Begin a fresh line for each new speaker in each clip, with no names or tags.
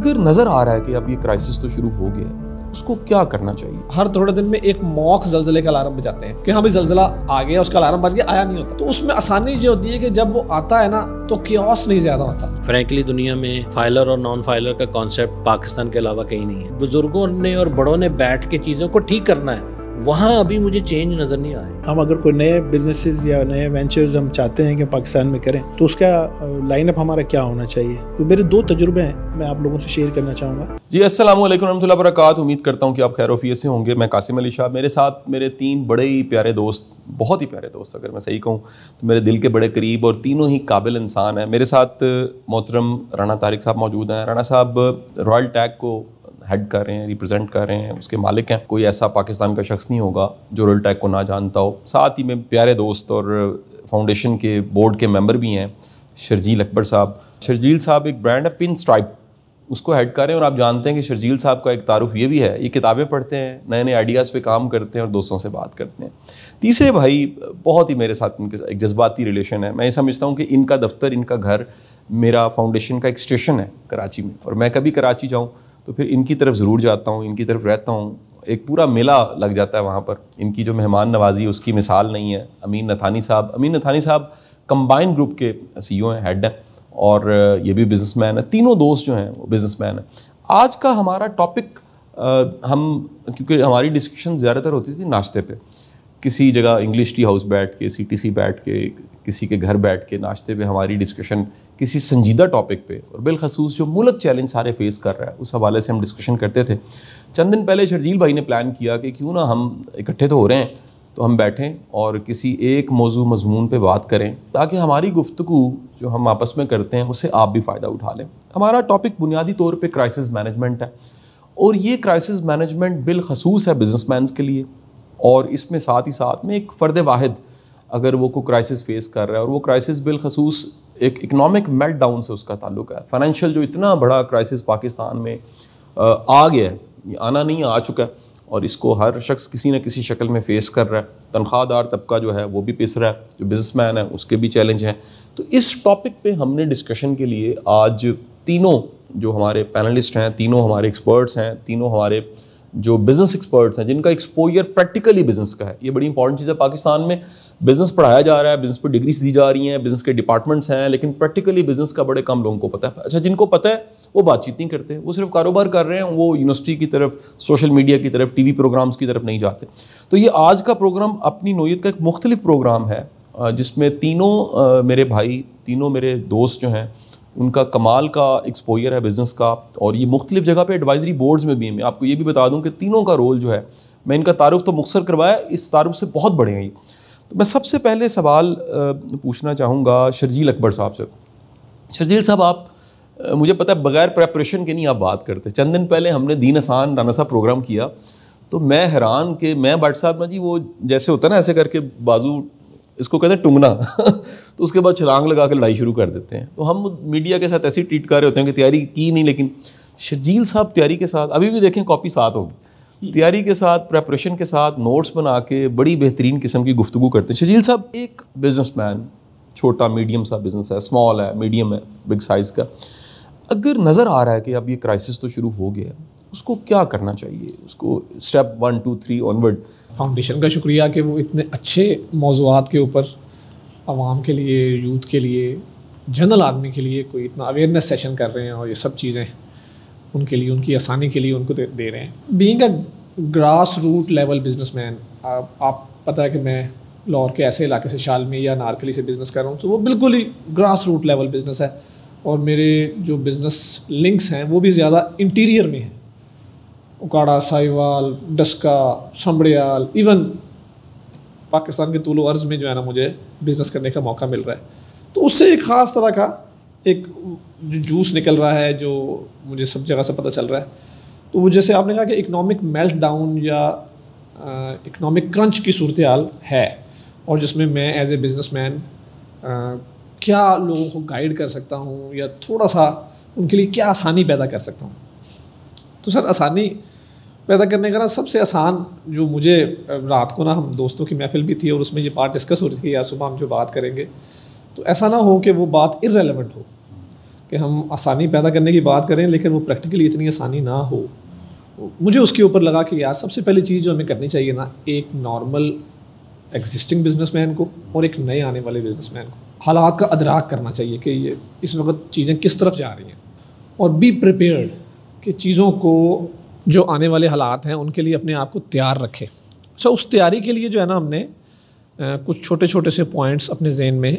اگر نظر آ رہا ہے کہ اب یہ کرائسس تو شروع ہو گیا ہے، اس کو کیا کرنا چاہیے؟
ہر تھوڑے دن میں ایک موک زلزلے کا الارم بجاتے ہیں کہ ہاں بھائی زلزلہ آ گیا، اس کا الارم بج گیا، آیا نہیں ہوتا. تو اس میں آسانی یہ ہوتی ہے کہ جب وہ آتا ہے نا تو کیوس نہیں زیادہ ہوتا.
فرینکلی دنیا میں فائلر اور نان فائلر کا کانسیپٹ پاکستان کے علاوہ کہیں نہیں ہے. بزرگوں نے اور بڑوں نے بیٹھ کے چیزوں کو ٹھیک کرنا ہے، وہاں ابھی مجھے چینج نظر نہیں آئے.
ہم اگر کوئی نئے بزنسز یا نئے وینچرز ہم چاہتے ہیں کہ پاکستان میں کریں تو اس کا لائن اپ ہمارا کیا ہونا چاہیے؟ تو میرے 2 تجربے ہیں، میں آپ لوگوں سے شیئر کرنا چاہوں گا.
جی السلام علیکم ورحمۃ اللہ وبرکاتہ. امید کرتا ہوں کہ آپ خیر و عافیت سے ہوں گے. میں قاسم علی شاہ، میرے ساتھ میرے 3 بڑے ہی پیارے دوست، بہت ہی پیارے دوست اگر میں صحیح کہوں تو میرے دل کے بڑے قریب، اور تینوں ہی قابل انسان ہیں. میرے ساتھ محترم رانا طارق صاحب موجود ہیں. رانا صاحب رائل ٹیک کو ہیڈ کر رہے ہیں، ریپرزینٹ کر رہے ہیں، اس کے مالک ہیں. کوئی ایسا پاکستان کا شخص نہیں ہوگا جو رائل ٹیک کو نہ جانتا ہو. ساتھ ہی میں پیارے دوست اور فاؤنڈیشن کے بورڈ کے ممبر بھی ہیں شرجیل اکبر صاحب. شرجیل صاحب ایک برانڈ ہے پن اسٹرائپ، اس کو ہیڈ کر رہے ہیں. اور آپ جانتے ہیں کہ شرجیل صاحب کا ایک تعارف یہ بھی ہے، یہ کتابیں پڑھتے ہیں، نئے نئے آئیڈیاز پہ کام کرتے ہیں اور دوستوں سے بات کرتے ہیں. تیسرے بھائی بہت ہی میرے ساتھ ان کے ایک جذباتی ریلیشن ہے. میں یہ سمجھتا ہوں کہ ان کا دفتر، ان کا گھر میرا فاؤنڈیشن کا ایک اسٹیشن ہے کراچی میں، اور میں کبھی کراچی جاؤں تو پھر ان کی طرف ضرور جاتا ہوں، ان کی طرف رہتا ہوں. ایک پورا میلہ لگ جاتا ہے وہاں پر. ان کی جو مہمان نوازی اس کی مثال نہیں ہے. امین نتھانی صاحب کمبائن گروپ کے سی او ہیں، ہیڈ ہیں، اور یہ بھی بزنس مین ہے. تینوں دوست جو ہیں وہ بزنس مین ہیں. آج کا ہمارا ٹاپک، کیونکہ ہماری ڈسکشن زیادہ تر ہوتی تھی ناشتے پہ، کسی جگہ انگلش ٹی ہاؤس بیٹھ کے، سی ٹی سی بیٹھ کے، کسی کے گھر بیٹھ کے ناشتے پہ ہماری ڈسکشن کسی سنجیدہ ٹاپک پہ، اور بالخصوص جو ملک چیلنج سارے فیس کر رہا ہے اس حوالے سے ہم ڈسکشن کرتے تھے. چند دن پہلے شرجیل بھائی نے پلان کیا کہ کیوں نہ ہم اکٹھے تو ہو رہے ہیں تو ہم بیٹھیں اور کسی ایک موضوع مضمون پہ بات کریں، تاکہ ہماری گفتگو جو ہم آپس میں کرتے ہیں اس سے آپ بھی فائدہ اٹھا لیں. ہمارا ٹاپک بنیادی طور پہ کرائسس مینجمنٹ ہے، اور یہ کرائسس مینجمنٹ بالخصوص ہے بزنس مینس کے لیے. اور اس میں ساتھ ہی ساتھ میں ایک فرد واحد اگر وہ کوئی کرائسس فیس کر رہا ہے، اور وہ کرائسس بالخصوص ایک اکنامک میلٹ ڈاؤن سے اس کا تعلق ہے. فائنینشیل جو اتنا بڑا کرائسس پاکستان میں آ گیا ہے، یہ آنا نہیں آ چکا ہے، اور اس کو ہر شخص کسی نہ کسی شکل میں فیس کر رہا ہے. تنخواہ دار طبقہ جو ہے وہ بھی پس رہا ہے، جو بزنس مین ہے اس کے بھی چیلنج ہیں. تو اس ٹاپک پہ ہم نے ڈسکشن کے لیے آج تینوں جو ہمارے پینلسٹ ہیں، تینوں ہمارے ایکسپرٹس ہیں، تینوں ہمارے جو بزنس ایکسپرٹس ہیں جن کا ایکسپوجر پریکٹیکلی بزنس کا ہے. یہ بڑی امپورٹنٹ چیز ہے. پاکستان میں بزنس پڑھایا جا رہا ہے، بزنس پہ ڈگریز دی جا رہی ہیں، بزنس کے ڈپارٹمنٹس ہیں، لیکن پریکٹیکلی بزنس کا بڑے کم لوگوں کو پتہ ہے. اچھا، جن کو پتہ ہے وہ بات چیت نہیں کرتے، وہ صرف کاروبار کر رہے ہیں، وہ یونیورسٹی کی طرف، سوشل میڈیا کی طرف، ٹی وی پروگرامز کی طرف نہیں جاتے. تو یہ آج کا پروگرام اپنی نوعیت کا ایک مختلف پروگرام ہے، جس میں تینوں میرے بھائی، تینوں میرے دوست جو ہیں ان کا کمال کا ایکسپوجر ہے بزنس کا، اور یہ مختلف جگہ پہ ایڈوائزری بورڈز میں بھی ہیں. میں آپ کو یہ بھی بتا دوں کہ تینوں کا رول جو ہے، میں ان کا تعارف تو مختصر کروایا، اس تعارف سے بہت بڑے ہیں یہ. تو میں سب سے پہلے سوال پوچھنا چاہوں گا شرجیل اکبر صاحب سے. شرجیل صاحب، آپ مجھے پتہ ہے بغیر پریپریشن کے نہیں آپ بات کرتے. چند دن پہلے ہم نے دین آسان رانا صاحب پروگرام کیا تو میں حیران کہ میں بٹ صاحب نا جی وہ جیسے ہوتا ہے نا ایسے کر کے بازو، اس کو کہتے ہیں ٹنگنا تو اس کے بعد چھلانگ لگا کے لڑائی شروع کر دیتے ہیں. تو ہم میڈیا کے ساتھ ایسے ٹریٹ کر رہے ہوتے ہیں کہ تیاری کی نہیں، لیکن شرجیل صاحب تیاری کے ساتھ، ابھی بھی دیکھیں کاپی ساتھ ہوگی، تیاری کے ساتھ، پریپریشن کے ساتھ، نوٹس بنا کے بڑی بہترین قسم کی گفتگو کرتے ہیں. شرجیل صاحب ایک بزنس مین، چھوٹا میڈیم سا بزنس ہے، اسمال ہے، میڈیم ہے، بگ سائز کا، اگر نظر آ رہا ہے کہ اب یہ کرائسس تو شروع ہو گیا ہے، اس کو کیا کرنا چاہیے؟ اس کو اسٹیپ 1 2 3 آنورڈ.
فاؤنڈیشن کا شکریہ کہ وہ اتنے اچھے موضوعات کے اوپر عوام کے لیے، یوتھ کے لیے، جنرل آدمی کے لیے کوئی اتنا اویئرنیس سیشن کر رہے ہیں، اور یہ سب چیزیں ان کے لیے، ان کی آسانی کے لیے ان کو دے رہے ہیں. Being a grass root level businessman, آپ پتہ ہے کہ میں لاہور کے ایسے علاقے سے، شالمی یا نارکلی سے بزنس کر رہا ہوں، تو وہ بالکل ہی گراس روٹ لیول بزنس ہے. اور میرے جو بزنس لنکس ہیں وہ بھی زیادہ انٹیریئر میں ہیں، اکاڑا، ساہیوال، ڈسکا، سمبڑیال، ایون پاکستان کے طول و عرض میں جو ہے نا مجھے بزنس کرنے کا موقع مل رہا ہے. تو اس سے ایک خاص طرح کا ایک جو جوس نکل رہا ہے، جو مجھے سب جگہ سے پتہ چل رہا ہے. تو وہ جیسے آپ نے کہا کہ اکنامک میلٹ ڈاؤن یا اکنامک کرنچ کی صورتحال ہے، اور جس میں میں ایز اے بزنس مین کیا لوگوں کو گائیڈ کر سکتا ہوں، یا تھوڑا سا ان کے لیے کیا آسانی پیدا کر سکتا ہوں. تو سر آسانی پیدا کرنے کا نا سب سے آسان جو مجھے، رات کو نا ہم دوستوں کی محفل بھی تھی اور اس میں یہ بات ڈسکس ہو رہی تھی کہ یار صبح ہم جو بات کریں گے تو ایسا نہ ہو کہ وہ بات ارریلیونٹ ہو، کہ ہم آسانی پیدا کرنے کی بات کریں لیکن وہ پریکٹیکلی اتنی آسانی نہ ہو. مجھے اس کے اوپر لگا کہ یار سب سے پہلی چیز جو ہمیں کرنی چاہیے نا, ایک نارمل ایگزسٹنگ بزنس مین کو اور ایک نئے آنے والے بزنس مین کو حالات کا ادراک کرنا چاہیے کہ یہ اس وقت چیزیں کس طرف جا رہی ہیں, اور بی پریپیئرڈ کہ چیزوں کو جو آنے والے حالات ہیں ان کے لیے اپنے آپ کو تیار رکھے. اچھا, اس تیاری کے لیے جو ہے نا ہم نے کچھ چھوٹے چھوٹے سے پوائنٹس اپنے ذہن میں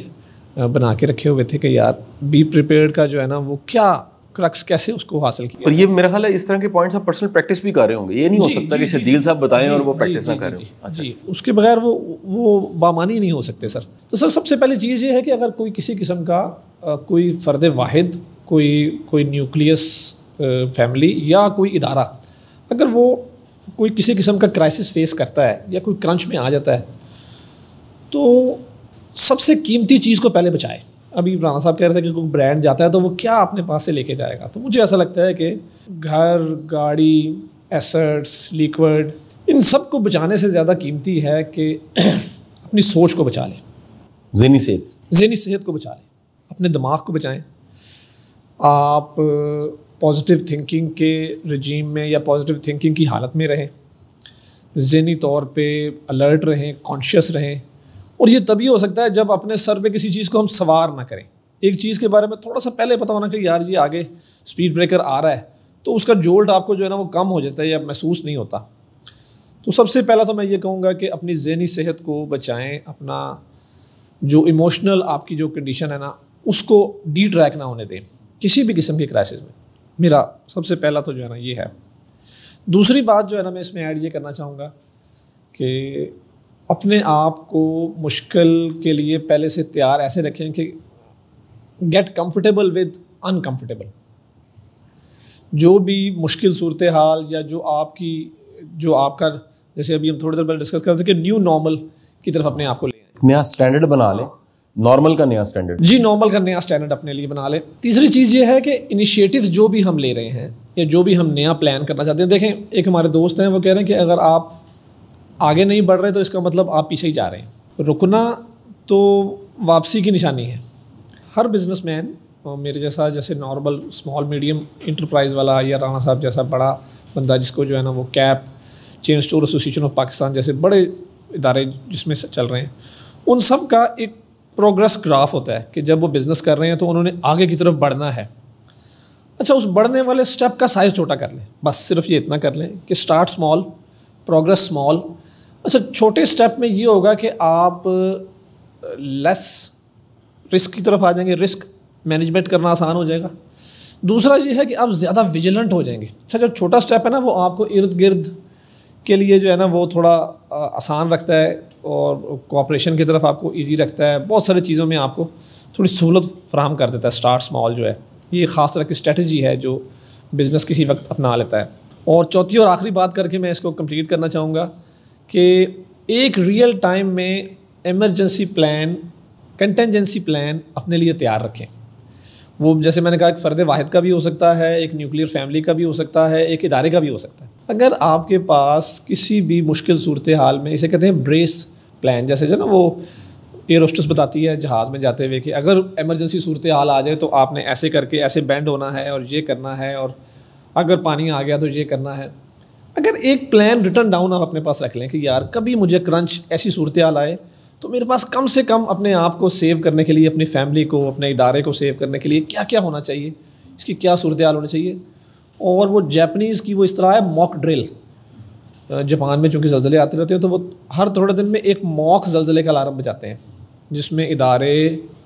بنا کے رکھے ہوئے تھے کہ یار بی پریپیئرڈ کا جو ہے نا وہ کیا کرکس کیسے اس کو حاصل کیا.
اور یہ میرا خیال ہے اس طرح کے پوائنٹس آپ پرسنل پریکٹس بھی کر رہے ہوں گے, یہ نہیں ہو سکتا کہ شدیل صاحب بتائیں اور وہ پریکٹس نہ کریں.
جی, اس کے بغیر وہ بامانی نہیں ہو سکتے سر. تو سر سب سے پہلی چیز یہ ہے کہ اگر کوئی کسی قسم کا کوئی فرد واحد, کوئی نیوکلیس فیملی یا کوئی ادارہ اگر وہ کوئی کسی قسم کا کرائسس فیس کرتا ہے یا کوئی کرنچ میں آ جاتا ہے تو سب سے قیمتی چیز کو پہلے بچائے. ابھی رانا صاحب کہہ رہے تھے کہ کوئی برانڈ جاتا ہے تو وہ کیا اپنے پاس سے لے کے جائے گا, تو مجھے ایسا لگتا ہے کہ گھر, گاڑی, ایسٹس, لیکوڈ, ان سب کو بچانے سے زیادہ قیمتی ہے کہ اپنی سوچ کو بچا لیں, ذہنی صحت کو بچا لیں, اپنے دماغ کو بچائیں. آپ پازیٹیو تھنکنگ کے رجیم میں یا پازیٹیو تھنکنگ کی حالت میں رہیں, ذہنی طور پہ الرٹ رہیں, کانشیس رہیں. اور یہ تبھی ہو سکتا ہے جب اپنے سر پہ کسی چیز کو ہم سوار نہ کریں. ایک چیز کے بارے میں تھوڑا سا پہلے پتہ ہونا کہ یار یہ آگے اسپیڈ بریکر آ رہا ہے, تو اس کا جولٹ آپ کو جو ہے نا وہ کم ہو جاتا ہے یا محسوس نہیں ہوتا. تو سب سے پہلا تو میں یہ کہوں گا کہ اپنی ذہنی صحت کو بچائیں, اپنا جو ایموشنل آپ کی جو کنڈیشن ہے نا اس کو ڈی ٹریک نہ ہونے دیں کسی بھی قسم کے کرائسس میں. میرا سب سے پہلا تو جو ہے نا یہ ہے. دوسری بات جو ہے نا میں اس میں ایڈ یہ کرنا چاہوں گا کہ اپنے آپ کو مشکل کے لیے پہلے سے تیار ایسے رکھیں کہ گیٹ کمفرٹیبل ود انکمفرٹیبل. جو بھی مشکل صورتحال یا جو آپ کا جیسے ابھی ہم تھوڑی دیر پہلے ڈسکس کر رہے تھے کہ نیو نارمل کی طرف اپنے آپ کو لے آئیں,
نیا اسٹینڈرڈ بنا لیں, نارمل کا نیا اسٹینڈرڈ.
جی, نارمل کا نیا اسٹینڈرڈ اپنے لیے بنا لیں. تیسری چیز یہ ہے کہ انیشیٹیوز جو بھی ہم لے رہے ہیں یا جو بھی ہم نیا پلان کرنا چاہتے ہیں, دیکھیں ایک ہمارے دوست ہیں وہ کہہ رہے ہیں کہ اگر آپ آگے نہیں بڑھ رہے تو اس کا مطلب آپ پیچھے ہی جا رہے ہیں. رکنا تو واپسی کی نشانی ہے. ہر بزنس مین میرے جیسا جیسے نارمل اسمال میڈیم انٹرپرائز والا یا رانا صاحب جیسا بڑا بندہ جس کو جو ہے نا وہ کیپ, chain store association of Pakistan جیسے بڑے ادارے جس میں چل رہے ہیں, ان سب کا ایک پروگرس گراف ہوتا ہے کہ جب وہ بزنس کر رہے ہیں تو انہوں نے آگے کی طرف بڑھنا ہے. اچھا, اس بڑھنے والے سٹیپ کا سائز چھوٹا کر لیں, بس صرف یہ اتنا کر لیں کہ اسٹارٹ اسمال, پروگرس اسمال. اچھا, چھوٹے سٹیپ میں یہ ہوگا کہ آپ لیس رسک کی طرف آ جائیں گے, رسک مینجمنٹ کرنا آسان ہو جائے گا. دوسرا یہ ہے کہ آپ زیادہ ویجیلنٹ ہو جائیں گے. اچھا, جو چھوٹا سٹیپ ہے نا وہ آپ کو ارد گرد کے لیے جو ہے نا وہ تھوڑا آسان رکھتا ہے اور کوآپریشن کی طرف آپ کو ایزی رکھتا ہے, بہت ساری چیزوں میں آپ کو تھوڑی سہولت فراہم کر دیتا ہے. اسٹارٹ اسمال جو ہے یہ خاص طرح کی اسٹریٹجی ہے جو بزنس کسی وقت اپنا لیتا ہے. اور چوتھی اور آخری بات کر کے میں اس کو کمپلیٹ کرنا چاہوں گا کہ ایک ریئل ٹائم میں ایمرجنسی پلان, کنٹینجنسی پلان اپنے لیے تیار رکھیں. وہ جیسے میں نے کہا ایک فرد واحد کا بھی ہو سکتا ہے, ایک نیوکلیئر فیملی کا بھی ہو سکتا ہے, ایک ادارے کا بھی ہو سکتا ہے. اگر آپ کے پاس کسی بھی مشکل صورتحال میں, اسے کہتے ہیں بریس پلان, جیسے جو نا وہ ایئر ہوسٹس بتاتی ہے جہاز میں جاتے ہوئے کہ اگر ایمرجنسی صورتحال آ جائے تو آپ نے ایسے کر کے ایسے بینڈ ہونا ہے اور یہ کرنا ہے, اور اگر پانی آ گیا تو یہ کرنا ہے. اگر ایک پلان ریٹن ڈاؤن آپ اپنے پاس رکھ لیں کہ یار کبھی مجھے کرنچ ایسی صورتحال آئے تو میرے پاس کم سے کم اپنے آپ کو سیو کرنے کے لیے, اپنی فیملی کو, اپنے ادارے کو سیو کرنے کے لیے کیا کیا ہونا چاہیے, اس کی کیا صورتحال ہونی چاہیے. اور وہ جیپنیز کی وہ اس طرح ہے موک ڈرل. جاپان میں چونکہ زلزلے آتے رہتے ہیں تو وہ ہر تھوڑے دن میں ایک موک زلزلے کا الارم بجاتے ہیں جس میں ادارے,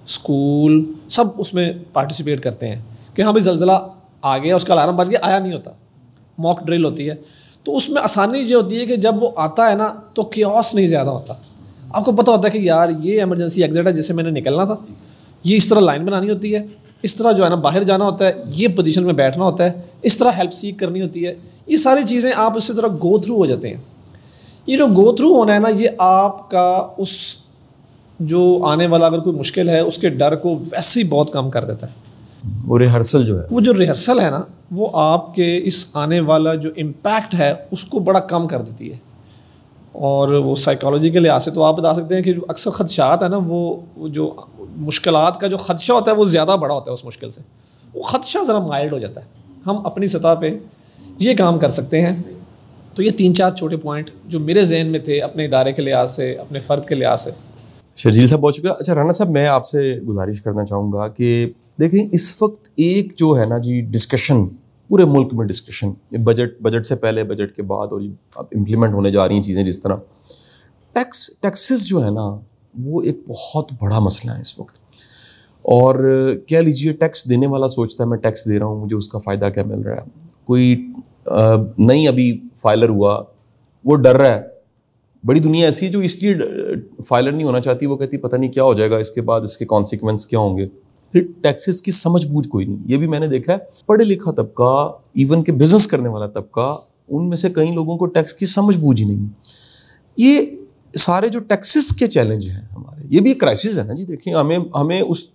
اسکول سب اس میں پارٹیسپیٹ کرتے ہیں کہ ہاں بھائی زلزلہ آ گیا, اس کا الارم بج گیا, آیا نہیں ہوتا, موک ڈرل ہوتی ہے. تو اس میں آسانی یہ ہوتی ہے کہ جب وہ آتا ہے نا تو کیوس نہیں زیادہ ہوتا. آپ کو پتہ ہوتا ہے کہ یار یہ ایمرجنسی ایگزٹ ہے جس سے میں نے نکلنا تھا, یہ اس طرح لائن بنانی ہوتی ہے, اس طرح جو ہے نا باہر جانا ہوتا ہے, یہ پوزیشن میں بیٹھنا ہوتا ہے, اس طرح ہیلپ سیک کرنی ہوتی ہے. یہ ساری چیزیں آپ اس سے ذرا گو تھرو ہو جاتے ہیں. یہ جو گو تھرو ہونا ہے نا یہ آپ کا اس جو آنے والا اگر کوئی مشکل ہے اس کے ڈر کو ویسے ہی بہت کم کر دیتا ہے.
وہ ریہرسل جو ہے,
وہ جو ریہرسل ہے نا وہ آپ کے اس آنے والا جو امپیکٹ ہے اس کو بڑا کم کر دیتی ہے. اور وہ سائیکالوجی کے لحاظ سے تو آپ بتا سکتے ہیں کہ جو اکثر خدشات ہیں نا وہ جو مشکلات کا جو خدشہ ہوتا ہے وہ زیادہ بڑا ہوتا ہے اس مشکل سے. وہ خدشہ ذرا مائلڈ ہو جاتا ہے. ہم اپنی سطح پہ یہ کام کر سکتے ہیں. تو یہ 3-4 چھوٹے پوائنٹ جو میرے ذہن میں تھے اپنے ادارے کے لحاظ سے, اپنے فرد کے لحاظ سے.
شرجیل صاحب بہت شکریہ. اچھا رانا صاحب, میں آپ سے گزارش کرنا چاہوں گا کہ دیکھیں اس وقت ایک جو ہے نا جی ڈسکشن, پورے ملک میں ڈسکشن, بجٹ سے پہلے, بجٹ کے بعد, اور اب امپلیمنٹ ہونے جا رہی ہیں چیزیں, جس طرح ٹیکسز جو ہے نا وہ ایک بہت بڑا مسئلہ ہے اس وقت. اور کہہ لیجیے ٹیکس دینے والا سوچتا ہے میں ٹیکس دے رہا ہوں, مجھے اس کا فائدہ کیا مل رہا ہے. کوئی نہیں ابھی فائلر ہوا, وہ ڈر رہا ہے. بڑی دنیا ایسی ہے جو اس لیے فائلر نہیں ہونا چاہتی, وہ کہتی پتہ نہیں کیا ہو جائے گا اس کے بعد, اس کے کانسیکوینس کیا ہوں گے. پھر ٹیکسز کی سمجھ بوجھ کوئی نہیں. یہ بھی میں نے دیکھا ہے, پڑھے لکھا طبقہ, ایون کہ بزنس کرنے والا طبقہ, ان میں سے کئی لوگوں کو ٹیکس کی سمجھ بوجھ ہی نہیں. یہ سارے جو ٹیکسز کے چیلنج ہیں ہمارے, یہ بھی ایک کرائسس ہے نا جی. دیکھیں ہمیں اس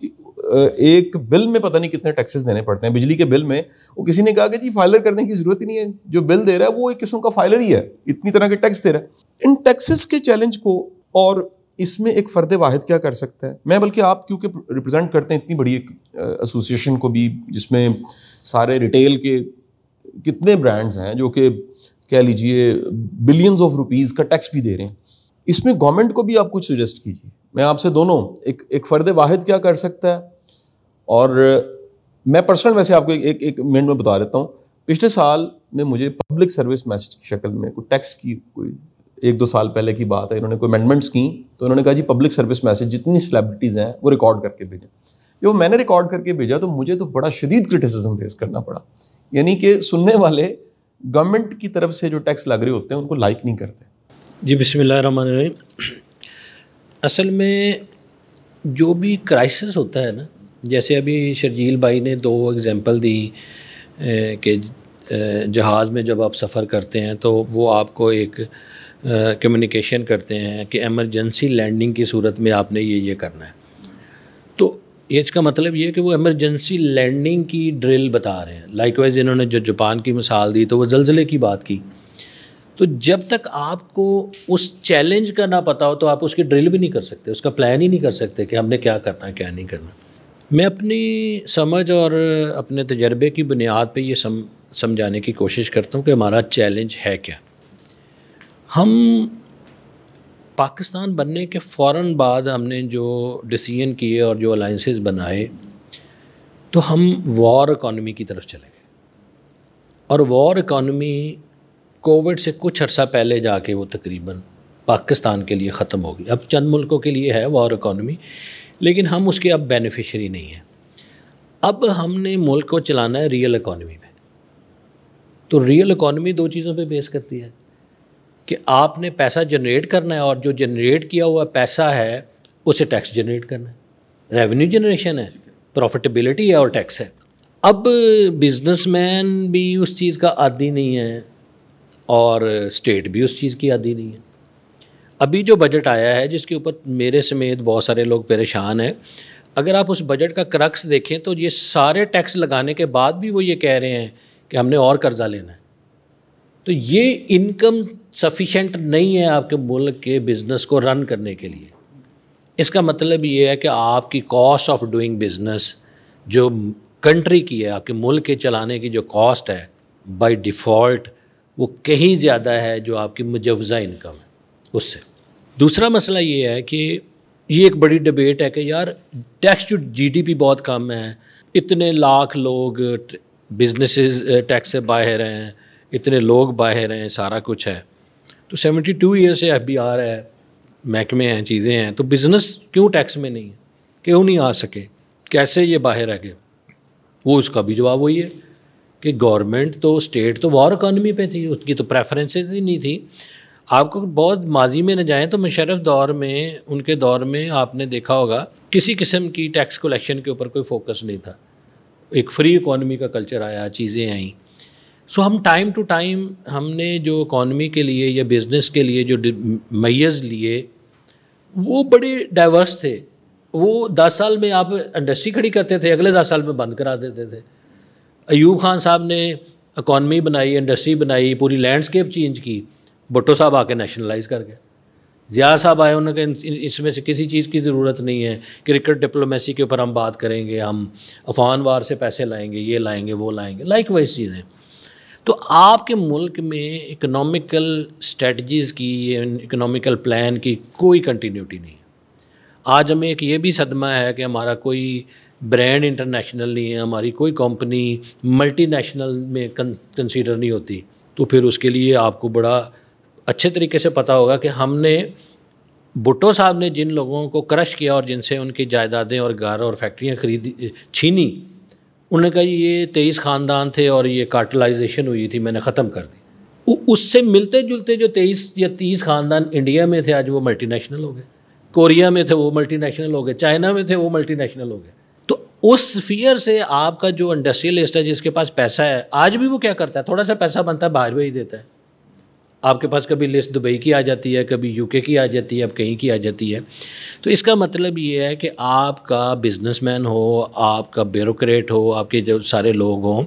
ایک بل میں پتہ نہیں کتنے ٹیکسز دینے پڑتے ہیں. بجلی کے بل میں وہ کسی نے کہا کہ جی فائلر کرنے کی ضرورت ہی نہیں ہے, جو بل دے رہا ہے وہ ایک قسم کا فائلر ہی ہے, اتنی طرح کے ٹیکس دے رہا ہے. ان ٹیکسز کے چیلنج کو, اور اس میں ایک فرد واحد کیا کر سکتا ہے. میں بلکہ آپ کیونکہ ریپرزینٹ کرتے ہیں اتنی بڑی ایک ایسوسیشن کو بھی, جس میں سارے ریٹیل کے کتنے برانڈز ہیں جو کہ کہہ لیجئے بلینز آف روپیز کا ٹیکس بھی دے رہے ہیں. اس میں گورنمنٹ کو بھی آپ کچھ سجیسٹ کیجیے. میں آپ سے دونوں, ایک فرد واحد کیا کر سکتا ہے, اور میں پرسنل ویسے آپ کو ایک منٹ میں بتا دیتا ہوں. پچھلے سال میں مجھے پبلک سروس میسج کی شکل میں کوئی ٹیکس کی, کوئی 1-2 سال پہلے کی بات ہے, انہوں نے کوئی امینڈمنٹس کی, تو انہوں نے کہا جی پبلک سروس میسج جتنی سیلیبریٹیز ہیں وہ ریکارڈ کر کے بھیجیں. جب میں نے ریکارڈ کر کے بھیجا تو مجھے تو بڑا شدید کرٹیسزم فیس کرنا پڑا. یعنی کہ سننے والے گورنمنٹ کی طرف سے جو ٹیکس لگ رہے ہوتے ہیں ان کو لائک نہیں کرتے.
جی بسم اللہ الرحمن الرحیم. اصل میں جو بھی کرائسس ہوتا ہے نا, جیسے ابھی شرجیل بھائی نے 2 ایگزامپل دی کہ جہاز میں جب آپ سفر کرتے ہیں تو وہ آپ کو ایک کمیونیکیشن کرتے ہیں کہ ایمرجنسی لینڈنگ کی صورت میں آپ نے یہ کرنا ہے. تو اس کا مطلب یہ ہے کہ وہ ایمرجنسی لینڈنگ کی ڈرل بتا رہے ہیں. لائک وائز انہوں نے جو جاپان کی مثال دی تو وہ زلزلے کی بات کی. تو جب تک آپ کو اس چیلنج کا نہ پتہ ہو تو آپ اس کی ڈرل بھی نہیں کر سکتے, اس کا پلان ہی نہیں کر سکتے کہ ہم نے کیا کرنا ہے کیا نہیں کرنا. میں اپنی سمجھ اور اپنے تجربے کی بنیاد پہ یہ سمجھانے کی کوشش کرتا ہوں کہ ہمارا چیلنج ہے کیا. ہم پاکستان بننے کے فوراً بعد ہم نے جو ڈیسیژن کیے اور جو الائنسز بنائے, تو ہم وار اکانومی کی طرف چلے گئے. اور وار اکانومی کووڈ سے کچھ عرصہ پہلے جا کے وہ تقریباً پاکستان کے لیے ختم ہوگی. اب چند ملکوں کے لیے ہے وار اکانومی, لیکن ہم اس کے اب بینیفیشری نہیں ہیں. اب ہم نے ملک کو چلانا ہے ریئل اکانومی میں. تو ریئل اکانومی 2 چیزوں پہ بیس کرتی ہے کہ آپ نے پیسہ جنریٹ کرنا ہے, اور جو جنریٹ کیا ہوا پیسہ ہے اسے ٹیکس جنریٹ کرنا ہے. ریونیو جنریشن ہے, پروفٹیبلٹی ہے اور ٹیکس ہے. اب بزنس مین بھی اس چیز کا عادی نہیں ہے اور اسٹیٹ بھی اس چیز کی عادی نہیں ہے. ابھی جو بجٹ آیا ہے جس کے اوپر میرے سمیت بہت سارے لوگ پریشان ہیں, اگر آپ اس بجٹ کا کرکس دیکھیں تو یہ سارے ٹیکس لگانے کے بعد بھی وہ یہ کہہ رہے ہیں کہ ہم نے اور قرضہ لینا ہے. تو یہ انکم سفیشینٹ نہیں ہے آپ کے ملک کے بزنس کو رن کرنے کے لیے. اس کا مطلب یہ ہے کہ آپ کی کاسٹ آف ڈوئنگ بزنس جو کنٹری کی ہے, آپ کے ملک کے چلانے کی جو کاسٹ ہے بائی ڈیفالٹ وہ کہیں زیادہ ہے جو آپ کی مجوزہ انکم ہے اس سے. دوسرا مسئلہ یہ ہے کہ یہ ایک بڑی ڈبیٹ ہے کہ یار tax to G D P بہت کم ہے, اتنے لاکھ لوگ بزنسز ٹیکس سے باہر ہیں, اتنے لوگ باہر ہیں, سارا کچھ ہے. تو 72 ایئر سے ابھی آ رہا ہے, محکمے ہیں, چیزیں ہیں, تو بزنس کیوں ٹیکس میں نہیں ہے, کیوں نہیں آ سکے, کیسے یہ باہر آ گئے؟ وہ اس کا بھی جواب وہی ہے کہ گورنمنٹ تو اسٹیٹ تو وار اکانومی پہ تھی, اس کی تو پریفرنسز ہی نہیں تھی. آپ کو بہت ماضی میں نہ جائیں تو مشرف دور میں, ان کے دور میں آپ نے دیکھا ہوگا کسی قسم کی ٹیکس کلیکشن کے اوپر کوئی فوکس نہیں تھا. ایک فری اکانومی کا کلچر آیا, چیزیں آئیں. سو ہم ٹائم ٹو ٹائم ہم نے جو اکانومی کے لیے یا بزنس کے لیے جو میز لیے وہ بڑے ڈائیورس تھے. وہ 10 سال میں آپ انڈسٹری کھڑی کرتے تھے, اگلے 10 سال میں بند کرا دیتے تھے. ایوب خان صاحب نے اکانومی بنائی, انڈسٹری بنائی, پوری لینڈسکیپ چینج کی, بھٹو صاحب آ کے نیشنلائز کر گئے. ضیاء صاحب آئے, انہوں نے کہا اس میں سے کسی چیز کی ضرورت نہیں ہے, کرکٹ ڈپلومیسی کے اوپر ہم بات کریں گے, ہم افغان وار سے پیسے لائیں گے, یہ لائیں گے, وہ لائیں گے, لائک وائز چیزیں. تو آپ کے ملک میں اکنامیکل اسٹریٹجیز کی, اکنامیکل پلان کی کوئی کنٹینیوٹی نہیں ہے. آج ہمیں ایک یہ بھی صدمہ ہے کہ ہمارا کوئی برانڈ انٹرنیشنل نہیں ہے, ہماری کوئی کمپنی ملٹی نیشنل میں کنسیڈر نہیں ہوتی. تو پھر اس کے لیے آپ کو بڑا اچھے طریقے سے پتہ ہوگا کہ ہم نے بھٹو صاحب نے جن لوگوں کو کرش کیا اور جن سے ان کی جائیدادیں اور گھر اور فیکٹریاں چھینی, انہوں نے کہا یہ 23 خاندان تھے اور یہ کارٹلائزیشن ہوئی تھی, میں نے ختم کر دی. اس سے ملتے جلتے جو 23 یا 30 خاندان انڈیا میں تھے آج وہ ملٹی نیشنل ہو گئے, کوریا میں تھے وہ ملٹی نیشنل ہو گئے, چائنا میں تھے وہ ملٹی نیشنل ہو گئے. تو اس فیئر سے آپ کا جو انڈسٹریلسٹ ہے جس کے پاس پیسہ ہے, آج بھی وہ کیا کرتا ہے, تھوڑا سا پیسہ بنتا ہے باہر بھیج دیتا ہے. آپ کے پاس کبھی لسٹ دبئی کی آ جاتی ہے, کبھی UK کی آ جاتی ہے, اب کہیں کی آ جاتی ہے. تو اس کا مطلب یہ ہے کہ آپ کا بزنس مین ہو, آپ کا بیوروکریٹ ہو, آپ کے جو سارے لوگ ہوں,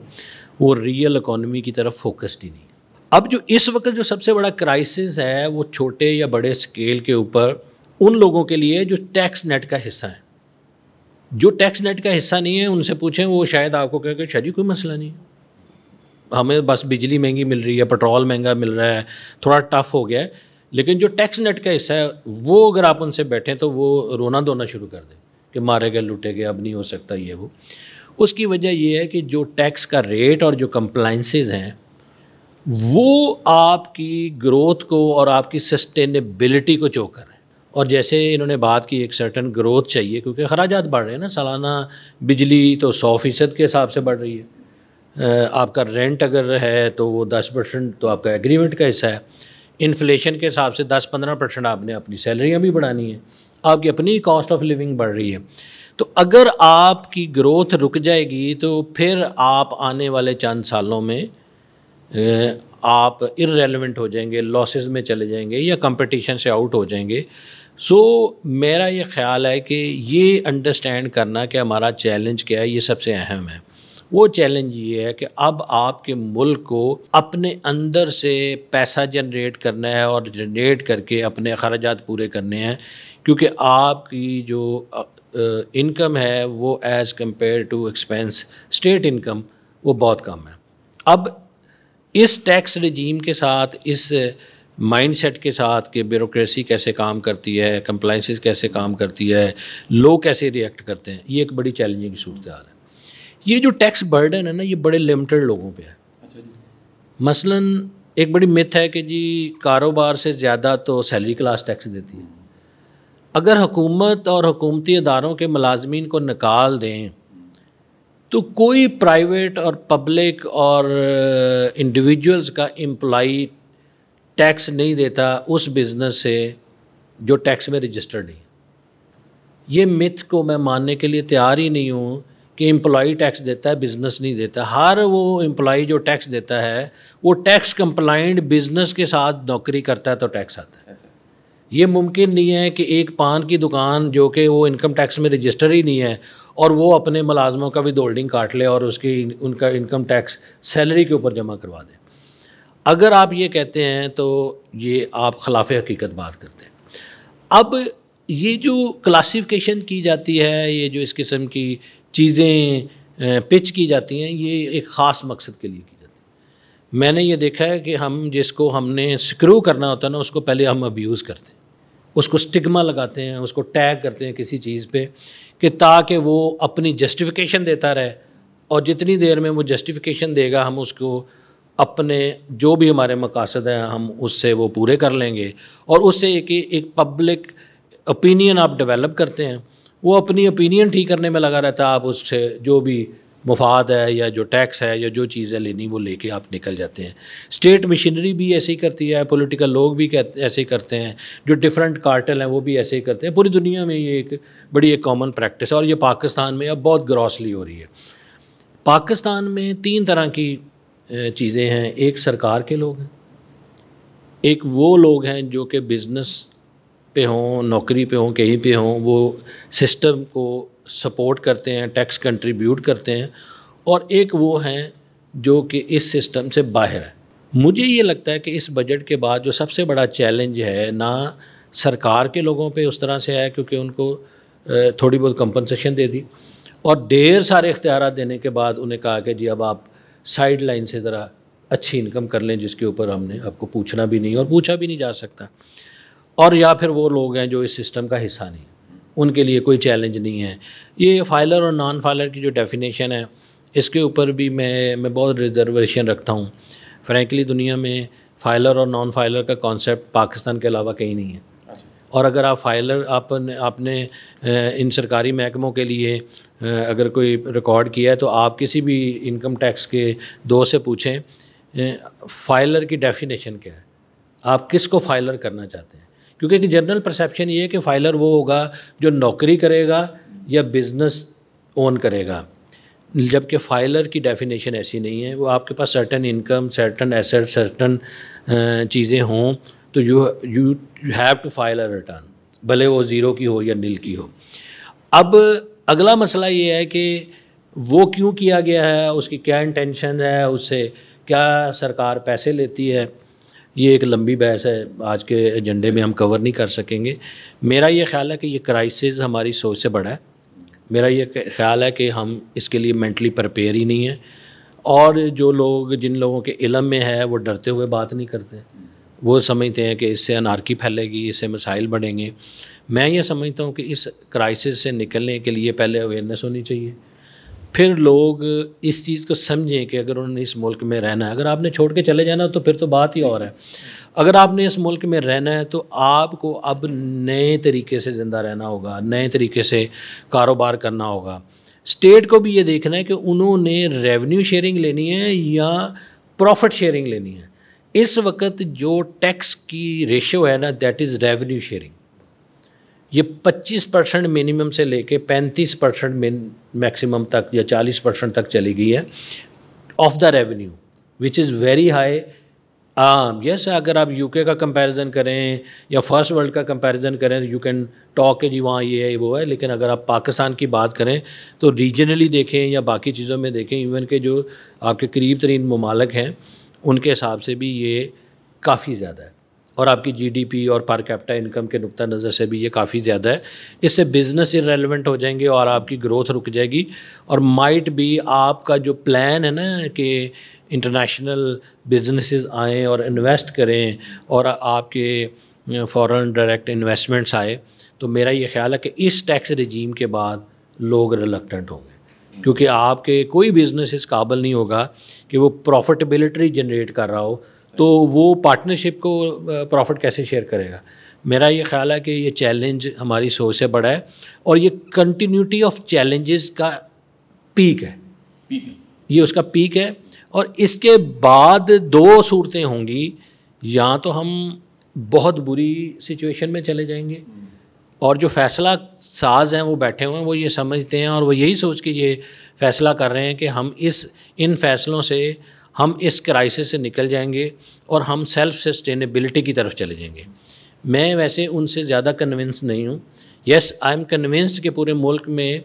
وہ ریئل اکانومی کی طرف فوکسڈ ہی نہیں. اب جو اس وقت جو سب سے بڑا کرائسس ہے وہ چھوٹے یا بڑے اسکیل کے اوپر ان لوگوں کے لیے جو ٹیکس نیٹ کا حصہ ہیں. جو ٹیکس نیٹ کا حصہ نہیں ہے ان سے پوچھیں, وہ شاید آپ کو کہے کہ شاید کوئی مسئلہ نہیں ہے, ہمیں بس بجلی مہنگی مل رہی ہے, پٹرول مہنگا مل رہا ہے, تھوڑا ٹف ہو گیا ہے. لیکن جو ٹیکس نیٹ کا حصہ ہے وہ اگر آپ ان سے بیٹھیں تو وہ رونا دھونا شروع کر دیں کہ مارے گئے لوٹے گئے, اب نہیں ہو سکتا یہ وہ. اس کی وجہ یہ ہے کہ جو ٹیکس کا ریٹ اور جو کمپلائنسز ہیں وہ آپ کی گروتھ کو اور آپ کی سسٹینیبلٹی کو چوک کر رہے ہیں. اور جیسے انہوں نے بات کی ایک سرٹن گروتھ چاہیے کیونکہ اخراجات بڑھ رہے ہیں نا, سالانہ بجلی تو 100% کے حساب سے بڑھ رہی ہے, آپ کا رینٹ اگر ہے تو وہ 10% تو آپ کا ایگریمنٹ کا حصہ ہے, انفلیشن کے حساب سے 10-15% آپ نے اپنی سیلریاں بھی بڑھانی ہیں, آپ کی اپنی کاسٹ آف لیونگ بڑھ رہی ہے. تو اگر آپ کی گروتھ رک جائے گی تو پھر آپ آنے والے چند سالوں میں آپ ارریلیونٹ ہو جائیں گے, لاسز میں چلے جائیں گے یا کمپٹیشن سے آؤٹ ہو جائیں گے. سو میرا یہ خیال ہے کہ یہ انڈرسٹینڈ کرنا کہ ہمارا چیلنج کیا ہے یہ سب سے اہم ہے. وہ چیلنج یہ ہے کہ اب آپ کے ملک کو اپنے اندر سے پیسہ جنریٹ کرنا ہے اور جنریٹ کر کے اپنے اخراجات پورے کرنے ہیں, کیونکہ آپ کی جو انکم ہے وہ as compare to expense state income وہ بہت کم ہے. اب اس ٹیکس رجیم کے ساتھ, اس مائنڈ سیٹ کے ساتھ کہ بیوروکریسی کیسے کام کرتی ہے, کمپلائنسز کیسے کام کرتی ہے, لوگ کیسے ریئیکٹ کرتے ہیں, یہ ایک بڑی چیلنجنگ صورتحال ہے. یہ جو ٹیکس برڈن ہے نا یہ بڑے لمیٹڈ لوگوں پہ ہے. مثلا ایک بڑی مت ہے کہ جی کاروبار سے زیادہ تو سیلری کلاس ٹیکس دیتی ہے. اگر حکومت اور حکومتی اداروں کے ملازمین کو نکال دیں تو کوئی پرائیویٹ اور پبلک اور انڈیویجولز کا امپلائی ٹیکس نہیں دیتا اس بزنس سے جو ٹیکس میں رجسٹرڈ نہیں. یہ مت کو میں ماننے کے لیے تیار ہی نہیں ہوں کہ امپلائی ٹیکس دیتا ہے بزنس نہیں دیتا. ہر وہ امپلائی جو ٹیکس دیتا ہے وہ ٹیکس کمپلائنٹ بزنس کے ساتھ نوکری کرتا ہے تو ٹیکس آتا ہے. یہ ممکن نہیں ہے کہ ایک پان کی دکان جو کہ وہ انکم ٹیکس میں رجسٹر ہی نہیں ہے اور وہ اپنے ملازموں کا ود ہولڈنگ کاٹ لے اور اس کی ان کا انکم ٹیکس سیلری کے اوپر جمع کروا دے. اگر آپ یہ کہتے ہیں تو یہ آپ خلاف حقیقت بات کرتے ہیں. اب یہ جو کلاسیفیکیشن کی جاتی ہے, یہ جو اس قسم کی چیزیں پچ کی جاتی ہیں, یہ ایک خاص مقصد کے لیے کی جاتی ہے. میں نے یہ دیکھا ہے کہ ہم جس کو ہم نے سکرو کرنا ہوتا ہے نا اس کو پہلے ہم ابیوز کرتے ہیں, اس کو سٹگما لگاتے ہیں, اس کو ٹیگ کرتے ہیں کسی چیز پہ کہ تاکہ وہ اپنی جسٹیفیکیشن دیتا رہے, اور جتنی دیر میں وہ جسٹیفیکیشن دے گا ہم اس کو اپنے جو بھی ہمارے مقاصد ہیں ہم اس سے وہ پورے کر لیں گے. اور اس سے ایک پبلک اوپینین آپ ڈیولپ کرتے ہیں, وہ اپنی اوپینین ٹھیک کرنے میں لگا رہتا ہے, آپ اس سے جو بھی مفاد ہے یا جو ٹیکس ہے یا جو چیزیں لینی وہ لے کے آپ نکل جاتے ہیں. اسٹیٹ مشینری بھی ایسے ہی کرتی ہے, پولیٹیکل لوگ بھی ایسے ہی کرتے ہیں, جو ڈفرینٹ کارٹل ہیں وہ بھی ایسے ہی کرتے ہیں. پوری دنیا میں یہ ایک بڑی ایک کامن پریکٹس ہے اور یہ پاکستان میں اب بہت گراسلی ہو رہی ہے. پاکستان میں 3 طرح کی چیزیں ہیں. ایک سرکار کے لوگ ہیں, ایک وہ لوگ ہیں جو کہ بزنس پہ ہوں, نوکری پہ ہوں, کہیں پہ ہوں, وہ سسٹم کو سپورٹ کرتے ہیں, ٹیکس کنٹریبیوٹ کرتے ہیں, اور ایک وہ ہیں جو کہ اس سسٹم سے باہر ہے. مجھے یہ لگتا ہے کہ اس بجٹ کے بعد جو سب سے بڑا چیلنج ہے, نہ سرکار کے لوگوں پہ اس طرح سے ہے کیونکہ ان کو تھوڑی بہت کمپنسیشن دے دی اور ڈھیر سارے اختیارات دینے کے بعد انہیں کہا کہ جی اب آپ سائیڈ لائن سے ذرا اچھی انکم کر لیں جس کے اوپر ہم نے آپ کو پوچھنا بھی نہیں اور پوچھا بھی نہیں جا سکتا. اور یا پھر وہ لوگ ہیں جو اس سسٹم کا حصہ نہیں, ان کے لیے کوئی چیلنج نہیں ہے. یہ فائلر اور نان فائلر کی جو ڈیفینیشن ہے اس کے اوپر بھی میں بہت ریزرویشن رکھتا ہوں. فرینکلی دنیا میں فائلر اور نان فائلر کا کانسیپٹ پاکستان کے علاوہ کہیں نہیں ہے. اور اگر آپ فائلر آپ نے ان سرکاری محکموں کے لیے اگر کوئی ریکارڈ کیا ہے تو آپ کسی بھی انکم ٹیکس کے دوست سے پوچھیں فائلر کی ڈیفینیشن کیا ہے, آپ کس کو فائلر کرنا چاہتے ہیں. کیونکہ ایک جنرل پرسیپشن یہ ہے کہ فائلر وہ ہوگا جو نوکری کرے گا یا بزنس اون کرے گا, جبکہ فائلر کی ڈیفینیشن ایسی نہیں ہے. وہ آپ کے پاس certain income, certain asset, certain چیزیں ہوں تو you have to file a return, بھلے وہ زیرو کی ہو یا نل کی ہو. اب اگلا مسئلہ یہ ہے کہ وہ کیوں کیا گیا ہے, اس کی کیا انٹینشن ہے, اس سے کیا سرکار پیسے لیتی ہے. یہ ایک لمبی بحث ہے, آج کے ایجنڈے میں ہم کور نہیں کر سکیں گے. میرا یہ خیال ہے کہ یہ کرائسس ہماری سوچ سے بڑا ہے. میرا یہ خیال ہے کہ ہم اس کے لیے مینٹلی پریپیئر ہی نہیں ہیں, اور جو لوگ جن لوگوں کے علم میں ہے وہ ڈرتے ہوئے بات نہیں کرتے. وہ سمجھتے ہیں کہ اس سے انارکی پھیلے گی, اس سے مسائل بڑھیں گے. میں یہ سمجھتا ہوں کہ اس کرائسس سے نکلنے کے لیے پہلے اویئرنیس ہونی چاہیے, پھر لوگ اس چیز کو سمجھیں کہ اگر انہوں نے اس ملک میں رہنا ہے, اگر آپ نے چھوڑ کے چلے جانا تو پھر تو بات ہی اور ہے. اگر آپ نے اس ملک میں رہنا ہے تو آپ کو اب نئے طریقے سے زندہ رہنا ہوگا, نئے طریقے سے کاروبار کرنا ہوگا. اسٹیٹ کو بھی یہ دیکھنا ہے کہ انہوں نے ریونیو شیئرنگ لینی ہے یا پروفٹ شیئرنگ لینی ہے. اس وقت جو ٹیکس کی ریشو ہے نا, دیٹ از ریونیو شیئرنگ. یہ 25% منیمم سے لے کے 35% میکسیمم تک یا 40% تک چلی گئی ہے of the revenue, which is very high. Yes, اگر آپ یو کے کا کمپیریزن کریں یا فرسٹ ورلڈ کا کمپیریزن کریں یو کین ٹاک کہ جی وہاں یہ ہے وہ ہے, لیکن اگر آپ پاکستان کی بات کریں تو ریجنلی دیکھیں یا باقی چیزوں میں دیکھیں, ایون کہ جو آپ کے قریب ترین ممالک ہیں ان کے حساب سے بھی یہ کافی زیادہ ہے, اور آپ کی جی ڈی پی اور پر کیپٹا انکم کے نقطہ نظر سے بھی یہ کافی زیادہ ہے. اس سے بزنس ارریلیونٹ ہو جائیں گے اور آپ کی گروتھ رک جائے گی, اور مائٹ بھی آپ کا جو پلان ہے نا کہ انٹرنیشنل بزنسز آئیں اور انویسٹ کریں اور آپ کے فورن ڈائریکٹ انویسٹمنٹس آئے, تو میرا یہ خیال ہے کہ اس ٹیکس رجیم کے بعد لوگ ریلکٹنٹ ہوں گے, کیونکہ آپ کے کوئی بزنس اس قابل نہیں ہوگا کہ وہ پروفٹیبلٹی جنریٹ کر رہا ہو, تو وہ پارٹنرشپ کو پروفٹ کیسے شیئر کرے گا. میرا یہ خیال ہے کہ یہ چیلنج ہماری سوچ سے بڑا ہے, اور یہ کنٹینیوٹی آف چیلنجز کا پیک ہے, یہ اس کا پیک ہے. اور اس کے بعد دو صورتیں ہوں گی, یا تو ہم بہت بری سچویشن میں چلے جائیں گے, اور جو فیصلہ ساز ہیں وہ بیٹھے ہوئے ہیں وہ یہ سمجھتے ہیں اور وہ یہی سوچ کے یہ فیصلہ کر رہے ہیں کہ ہم ان فیصلوں سے ہم اس کرائسس سے نکل جائیں گے اور ہم سیلف سسٹینیبلٹی کی طرف چلے جائیں گے. میں ویسے ان سے زیادہ کنونس نہیں ہوں. یس, آئی ایم کنونسڈ کہ پورے ملک میں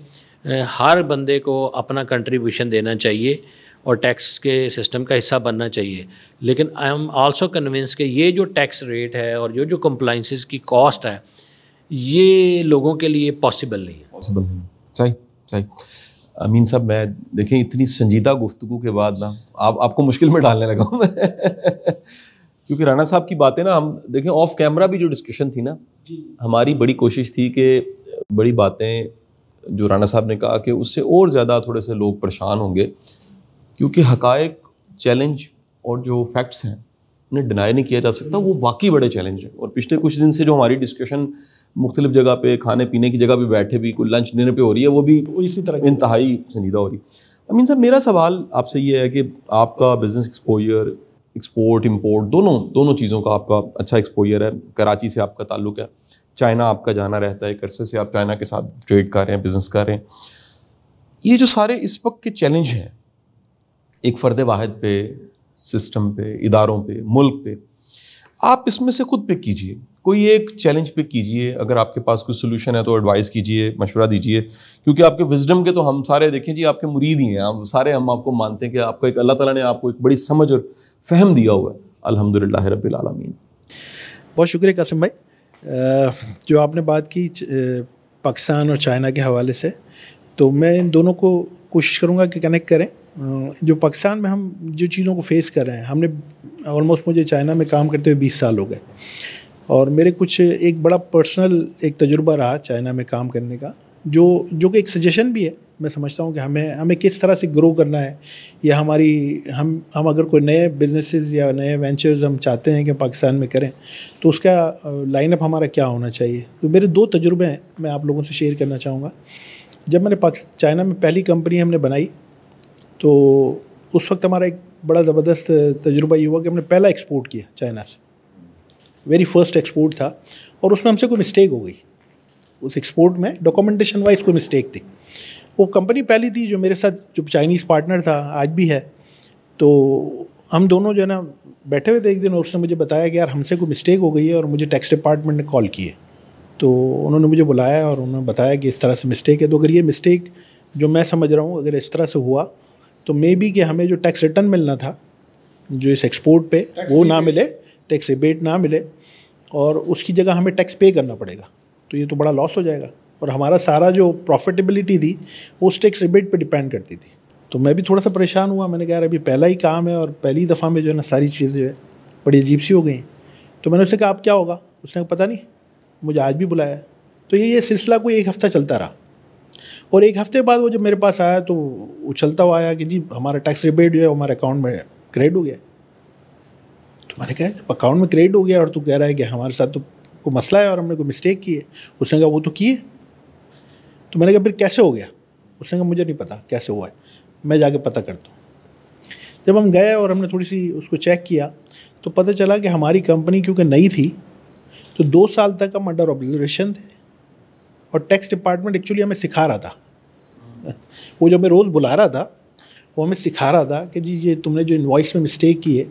ہر بندے کو اپنا کنٹریبیوشن دینا چاہیے اور ٹیکس کے سسٹم کا حصہ بننا چاہیے, لیکن آئی ایم آلسو کنونس کہ یہ جو ٹیکس ریٹ ہے اور جو کمپلائنسز کی کاسٹ ہے یہ لوگوں کے لیے پاسبل نہیں ہے.
صحیح. امین صاحب, میں دیکھیں اتنی سنجیدہ گفتگو کے بعد نا آپ کو مشکل میں ڈالنے لگا ہوں میں کیونکہ رانا صاحب کی باتیں نا, ہم دیکھیں آف کیمرہ بھی جو ڈسکشن تھی نا, ہماری بڑی کوشش تھی کہ بڑی باتیں جو رانا صاحب نے کہا کہ اس سے اور زیادہ تھوڑے سے لوگ پریشان ہوں گے, کیونکہ حقائق, چیلنج اور جو فیکٹس ہیں انہیں ڈینائی نہیں کیا جا سکتا, وہ واقعی بڑے چیلنج ہیں. اور پچھلے کچھ دن سے جو ہماری ڈسکشن مختلف جگہ پہ کھانے پینے کی جگہ پہ بیٹھے بھی کوئی لنچ ڈنر پہ ہو رہی ہے, وہ بھی اسی طرح انتہائی سنجیدہ ہو رہی ہے. امین صاحب, میرا سوال آپ سے یہ ہے کہ آپ کا بزنس ایکسپوجر, ایکسپورٹ امپورٹ دونوں چیزوں کا آپ کا اچھا ایکسپوجر ہے. کراچی سے آپ کا تعلق ہے, چائنا آپ کا جانا رہتا ہے, ایک عرصے سے آپ چائنا کے ساتھ ٹریڈ کر رہے ہیں, بزنس کر رہے ہیں. یہ جو سارے اس وقت کے چیلنج ہیں ایک فرد واحد پہ, سسٹم پہ, اداروں پہ, ملک پہ, آپ اس میں سے خود پک کیجئے, کوئی ایک چیلنج پک کیجئے. اگر آپ کے پاس کوئی سولوشن ہے تو ایڈوائز کیجئے, مشورہ دیجئے, کیونکہ آپ کے وزڈم کے تو ہم سارے دیکھیں جی آپ کے مرید ہی ہیں, ہم آپ کو مانتے ہیں کہ آپ کو ایک اللہ تعالیٰ نے آپ کو ایک بڑی سمجھ اور فہم دیا ہوا ہے. الحمدللہ رب العالمین.
بہت شکریہ قاسم بھائی. جو آپ نے بات کی پاکستان اور چائنا کے حوالے سے، تو میں ان دونوں کو کوشش کروں گا کہ کنیکٹ کریں. جو پاکستان میں ہم جو چیزوں کو فیس کر رہے ہیں، ہم نے آلموسٹ، مجھے چائنا میں کام کرتے ہوئے 20 سال ہو گئے، اور میرے کچھ ایک بڑا پرسنل ایک تجربہ رہا چائنا میں کام کرنے کا، جو کہ ایک سجیشن بھی ہے. میں سمجھتا ہوں کہ ہمیں کس طرح سے گرو کرنا ہے، یا ہم اگر کوئی نئے بزنسز یا نئے وینچرز ہم چاہتے ہیں کہ پاکستان میں کریں، تو اس کا لائن اپ ہمارا کیا ہونا چاہیے. تو میرے 2 تجربے ہیں، میں آپ لوگوں سے شیئر کرنا چاہوں گا. جب میں نے چائنا میں پہلی کمپنی ہم نے بنائی، تو اس وقت ہمارا ایک بڑا زبردست تجربہ یہ ہوا کہ ہم نے پہلا ایکسپورٹ کیا چائنا سے. ویری فرسٹ ایکسپورٹ تھا، اور اس میں ہم سے کوئی مسٹیک ہو گئی. اس ایکسپورٹ میں ڈاکومنٹیشن وائز کوئی مسٹیک تھی. وہ کمپنی پہلی تھی جو میرے ساتھ، جو چائنیز پارٹنر تھا، آج بھی ہے. تو ہم دونوں جو ہے نا بیٹھے ہوئے تھے ایک دن، اور اس نے مجھے بتایا کہ یار ہم سے کوئی مسٹیک ہو گئی ہے، اور مجھے ٹیکس ڈپارٹمنٹ نے کال کی ہے. تو انہوں نے مجھے بلایا اور انہوں نے بتایا کہ اس طرح سے مسٹیک ہے. تو اگر یہ مسٹیک جو میں سمجھ رہا ہوں اگر اس طرح سے ہوا، تو مے بی کہ ہمیں جو ٹیکس ریٹرن ملنا تھا جو اس ایکسپورٹ پہ، وہ نہ ملے، ٹیکس ریبیٹ نہ ملے، اور اس کی جگہ ہمیں ٹیکس پے کرنا پڑے گا. تو یہ تو بڑا لاس ہو جائے گا، اور ہمارا سارا جو پروفیٹیبلٹی تھی وہ اس ٹیکس ریبیٹ پہ ڈپینڈ کرتی تھی. تو میں بھی تھوڑا سا پریشان ہوا. میں نے کہا یار ابھی پہلا ہی کام ہے، اور پہلی دفعہ میں جو ہے نا ساری چیزیں جو ہے بڑی عجیب سی ہو گئی. تو میں نے اس سے کہا اب کیا ہوگا؟ اس نے کہا پتہ نہیں، مجھے آج بھی بلایا. تو یہ سلسلہ کوئی 1 ہفتہ چلتا رہا، اور 1 ہفتے بعد وہ جب میرے پاس آیا تو وہ چلتا ہوا آیا کہ جی ہمارا ٹیکس ریبیٹ جو ہے ہمارے اکاؤنٹ میں کریڈٹ ہو گیا. تو میں نے کہا جب اکاؤنٹ میں کریڈٹ ہو گیا اور تو کہہ رہا ہے کہ ہمارے ساتھ تو کوئی مسئلہ ہے اور ہم نے کوئی مسٹیک کی ہے. اس نے کہا وہ تو کی ہے. تو میں نے کہا پھر کیسے ہو گیا؟ اس نے کہا مجھے نہیں پتا کیسے ہوا ہے، میں جا کے پتہ کرتا ہوں. جب ہم گئے اور ہم نے تھوڑی سی اس کو چیک کیا، تو پتہ چلا کہ ہماری کمپنی کیونکہ نئی تھی، تو 2 سال تک ہم انڈر آبزرویشن تھے، اور ٹیکس ڈپارٹمنٹ ایکچولی ہمیں سکھا رہا تھا. وہ جو ہمیں روز بلا رہا تھا وہ ہمیں سکھا رہا تھا کہ جی یہ تم نے جو انوائس میں مسٹیک کی ہے،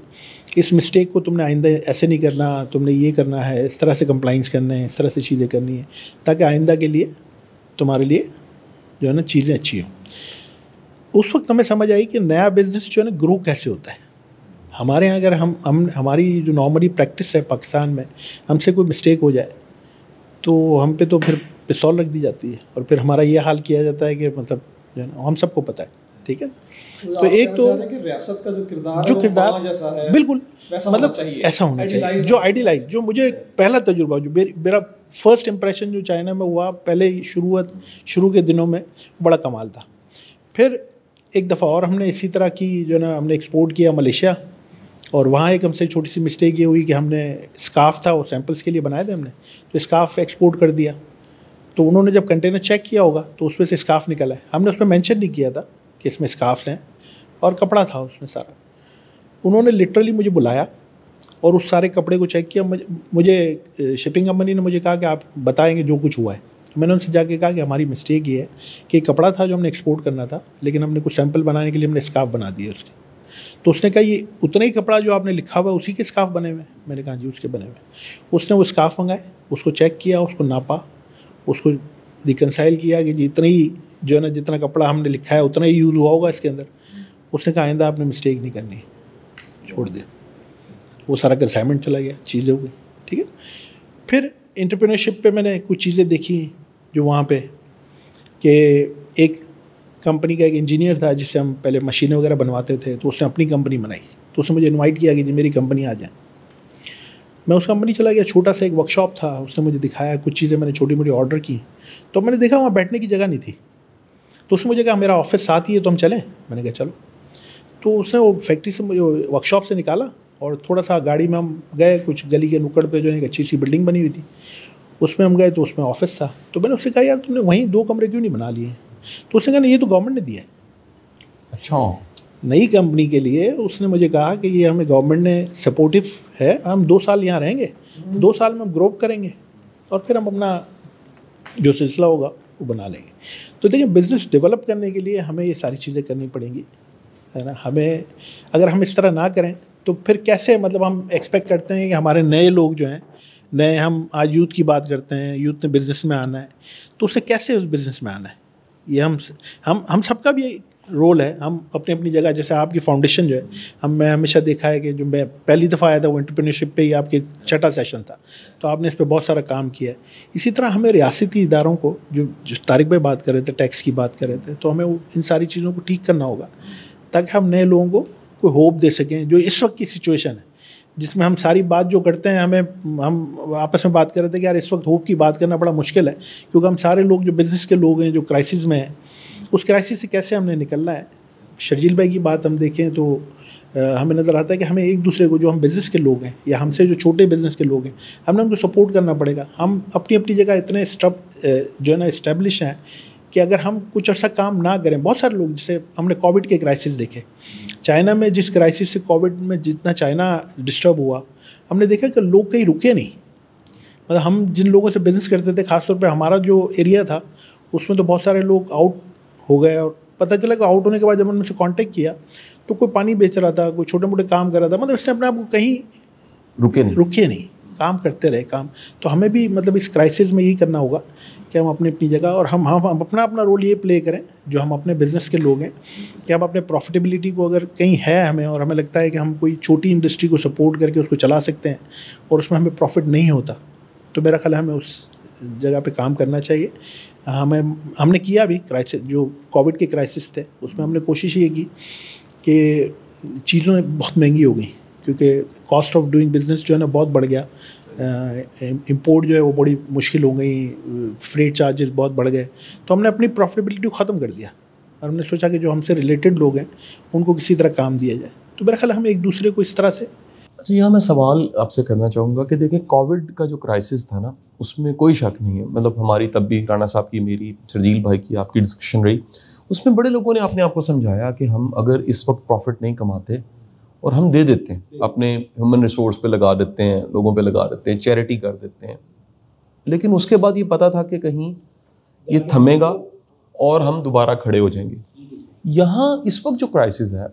اس مسٹیک کو تم نے آئندہ ایسے نہیں کرنا، تم نے یہ کرنا ہے، اس طرح سے کمپلائنس کرنا ہے، اس طرح سے چیزیں کرنی ہیں، تاکہ آئندہ کے لیے تمہارے لیے جو ہے نا چیزیں اچھی ہوں. اس وقت ہمیں سمجھ آئی کہ نیا بزنس جو ہے نا گرو کیسے ہوتا ہے. ہمارے یہاں اگر ہماری جو نارملی پریکٹس ہے پاکستان میں، ہم سے کوئی مسٹیک ہو جائے تو ہم پہ تو پھر پستول رکھ دی جاتی ہے، اور پھر ہمارا یہ حال کیا جاتا ہے کہ مطلب جو ہے نا ہم سب کو پتہ ہے. ٹھیک ہے، تو ایک تو
ریاست کا جو کردار جیسا ہے
بالکل مطلب ایسا ہونا چاہیے جو آئیڈیلائز. جو مجھے پہلا تجربہ جو میرا فرسٹ امپریشن جو چائنا میں ہوا پہلے شروع کے دنوں میں، بڑا کمال تھا. پھر ایک دفعہ اور ہم نے اسی طرح کی جو ہے نا ہم نے ایکسپورٹ کیا ملیشیا، اور وہاں ایک ہم سے چھوٹی سی مسٹیک یہ ہوئی کہ ہم نے اسکارف تھا وہ سیمپلس کے لیے بنائے تھے ہم نے، تو اسکارف ایکسپورٹ کر دیا. تو انہوں نے جب کنٹینر چیک کیا ہوگا تو اس میں سے اسکارف نکلا ہے. ہم نے اس میں مینشن نہیں کیا تھا کہ اس میں اسکارفس ہیں، اور کپڑا تھا اس میں سارا. انہوں نے لٹرلی مجھے بلایا اور اس سارے کپڑے کو چیک کیا. مجھے شپنگ کمپنی نے مجھے کہا کہ آپ بتائیں گے جو کچھ ہوا ہے. میں نے ان سے جا کے کہا کہ ہماری مسٹیک یہ ہے کہ ایک کپڑا تھا جو ہم نے ایکسپورٹ کرنا تھا، لیکن ہم نے کچھ سیمپل بنانے کے لیے ہم نے اسکارف بنا دیے اس کے. تو اس نے کہا یہ اتنا ہی کپڑا جو آپ نے لکھا ہوا ہے اسی کے اسکارف بنے ہوئے ہیں؟ میں نے کہا جی اس کے بنے ہوئے. اس نے وہ اسکارف منگائے، اس کو چیک کیا، اس کو ناپا، اس کو ریکنسائل کیا کہ جی اتنا ہی جو ہے نا جتنا کپڑا ہم نے لکھا ہے اتنا ہی یوز ہوا ہوگا اس کے اندر. اس نے کہا آئندہ آپ نے مسٹیک نہیں کرنی، چھوڑ دیا. وہ سارا کنسائنمنٹ چلا گیا، چیزیں ہو گئی. ٹھیک ہے. پھر انٹرپرینرشپ پہ میں نے کچھ چیزیں دیکھی جو وہاں پہ، کہ ایک کمپنی کا ایک انجینئر تھا جس سے ہم پہلے مشینیں وغیرہ بنواتے تھے، تو اس نے اپنی کمپنی بنائی. تو اس نے مجھے انوائٹ کیا کہ جی میری کمپنی آ جائیں. میں اس کمپنی چلا گیا. چھوٹا سا ایک ورک شاپ تھا، اس نے مجھے دکھایا کچھ چیزیں میں نے چھوٹی موٹی آرڈر کی. تو میں نے دیکھا وہاں بیٹھنے کی جگہ نہیں تھی. تو اس نے مجھے کہا میرا آفس ساتھ ہی ہے تو ہم چلیں. میں نے کہا چلو. تو اس نے وہ فیکٹری سے مجھے ورک شاپ سے نکالا، اور تھوڑا سا گاڑی میں ہم گئے کچھ گلی کے نکڑ پہ جو ایک اچھی سی بلڈنگ بنی ہوئی تھی، اس میں ہم گئے تو اس میں آفس تھا. تو میں نے اس سے کہا یار تم نے وہیں 2 کمرے کیوں نہیں بنا لیے ہیں؟ تو اس نے کہا نہیں یہ تو گورنمنٹ نے دیا ہے.
اچھا،
نئی کمپنی کے لیے اس نے مجھے کہا کہ یہ ہمیں گورنمنٹ نے سپورٹیو ہے، ہم 2 سال یہاں رہیں گے، 2 سال میں ہم گرو کریں گے، اور پھر ہم اپنا جو سلسلہ ہوگا وہ بنا لیں گے. تو دیکھیں بزنس ڈیولپ کرنے کے لیے ہمیں یہ ساری چیزیں کرنی پڑیں گی، ہے نا. ہمیں اگر ہم اس طرح نہ کریں تو پھر کیسے مطلب ہم ایکسپیکٹ کرتے ہیں کہ ہمارے نئے لوگ جو ہیں نئے، ہم آج یوتھ کی بات کرتے ہیں، یوتھ نے بزنس میں آنا ہے، تو اسے کیسے اس بزنس میں آنا ہے. یہ ہم سب کا بھی رول ہے. ہم اپنی اپنی جگہ, جیسے آپ کی فاؤنڈیشن جو ہے, میں ہمیشہ دیکھا ہے کہ جو میں پہلی دفعہ آیا تھا وہ انٹرپرینیورشپ پہ ہی آپ کے چھٹا سیشن تھا, تو آپ نے اس پہ بہت سارا کام کیا ہے. اسی طرح ہمیں ریاستی اداروں کو, جو طارق بھائی بات کر رہے تھے, ٹیکس کی بات کر رہے تھے, تو ہمیں ان ساری چیزوں کو ٹھیک کرنا ہوگا تاکہ ہم نئے لوگوں کو کوئی ہوپ دے سکیں. جو اس وقت کی سچویشن ہے جس میں ہم ساری بات جو کرتے ہیں, ہم آپس میں بات کر رہے تھے کہ یار اس وقت ہوپ کی بات کرنا بڑا مشکل ہے, کیونکہ ہم سارے لوگ جو بزنس کے لوگ ہیں جو کرائسس میں ہیں, اس کرائسس سے کیسے ہم نے نکلنا ہے. شرجیل بھائی کی بات ہم دیکھیں تو ہمیں نظر آتا ہے کہ ہمیں ایک دوسرے کو, جو ہم بزنس کے لوگ ہیں یا ہم سے جو چھوٹے بزنس کے لوگ ہیں, ہم نے ان کو سپورٹ کرنا پڑے گا. ہم اپنی اپنی جگہ اتنے جو ہے نا اسٹیبلش ہیں کہ اگر ہم کچھ عرصہ کام نہ کریں, بہت سارے لوگ, جیسے ہم نے کووڈ کے کرائسس دیکھے, چائنا میں جس کرائسس سے کووڈ میں جتنا چائنا ڈسٹرب ہوا, ہم نے دیکھا کہ لوگ کہیں رکے نہیں. مطلب ہم جن لوگوں سے بزنس کرتے تھے, خاص طور پہ ہمارا جو ایریا تھا اس میں تو بہت سارے لوگ آؤٹ ہو گئے, اور پتہ چلا کہ آؤٹ ہونے کے بعد جب ہم ان سے کانٹیکٹ کیا تو کوئی پانی بیچ رہا تھا, کوئی چھوٹے موٹے کام کر رہا تھا, مطلب اس نے اپنے آپ کو کہیں رکے نہیں, کام کرتے رہے کام. تو ہمیں بھی مطلب اس کرائسس میں یہی کرنا ہوگا کہ ہم اپنی اپنی جگہ, اور ہم اپنا رول یہ پلے کریں جو ہم اپنے بزنس کے لوگ ہیں, کہ ہم اپنے پروفٹیبلٹی کو, اگر کہیں ہے ہمیں اور ہمیں لگتا ہے کہ ہم کوئی چھوٹی انڈسٹری کو سپورٹ کر کے اس کو چلا سکتے ہیں اور اس میں ہمیں پروفٹ نہیں ہوتا, تو میرا خیال ہے ہمیں اس جگہ پہ کام کرنا چاہیے. ہم نے کیا بھی کرائسس, جو کووڈ کے کرائسس تھے اس میں ہم نے کوشش یہ کی کہ چیزیں بہت مہنگی ہو گئیں, کیونکہ کاسٹ آف ڈوئنگ بزنس جو ہے نا بہت بڑھ گیا, امپورٹ جو ہے وہ بڑی مشکل ہو گئی, فریٹ چارجز بہت بڑھ گئے, تو ہم نے اپنی پروفٹیبلٹی کو ختم کر دیا اور ہم نے سوچا کہ جو ہم سے ریلیٹڈ لوگ ہیں ان کو کسی طرح کام دیا جائے. تو میرا خیال ہے ہم ایک دوسرے کو اس طرح سے.
اچھا, یہاں میں سوال آپ سے کرنا چاہوں گا کہ دیکھیں کووڈ کا جو کرائسس تھا نا, اس میں کوئی شک نہیں ہے, مطلب ہماری تب بھی رانا صاحب کی, میری, شرجیل بھائی کی, آپ کی ڈسکشن رہی, اس میں بڑے لوگوں نے اپنے آپ کو سمجھایا کہ ہم اگر اس وقت پروفٹ نہیں کماتے اور ہم دے دیتے ہیں, اپنے ہیومن ریسورس پہ لگا دیتے ہیں, لوگوں پہ لگا دیتے ہیں, چیریٹی کر دیتے ہیں, لیکن اس کے بعد یہ پتہ تھا کہ کہیں یہ تھمے گا اور ہم دوبارہ کھڑے ہو جائیں گے. یہاں اس وقت جو کرائسس ہے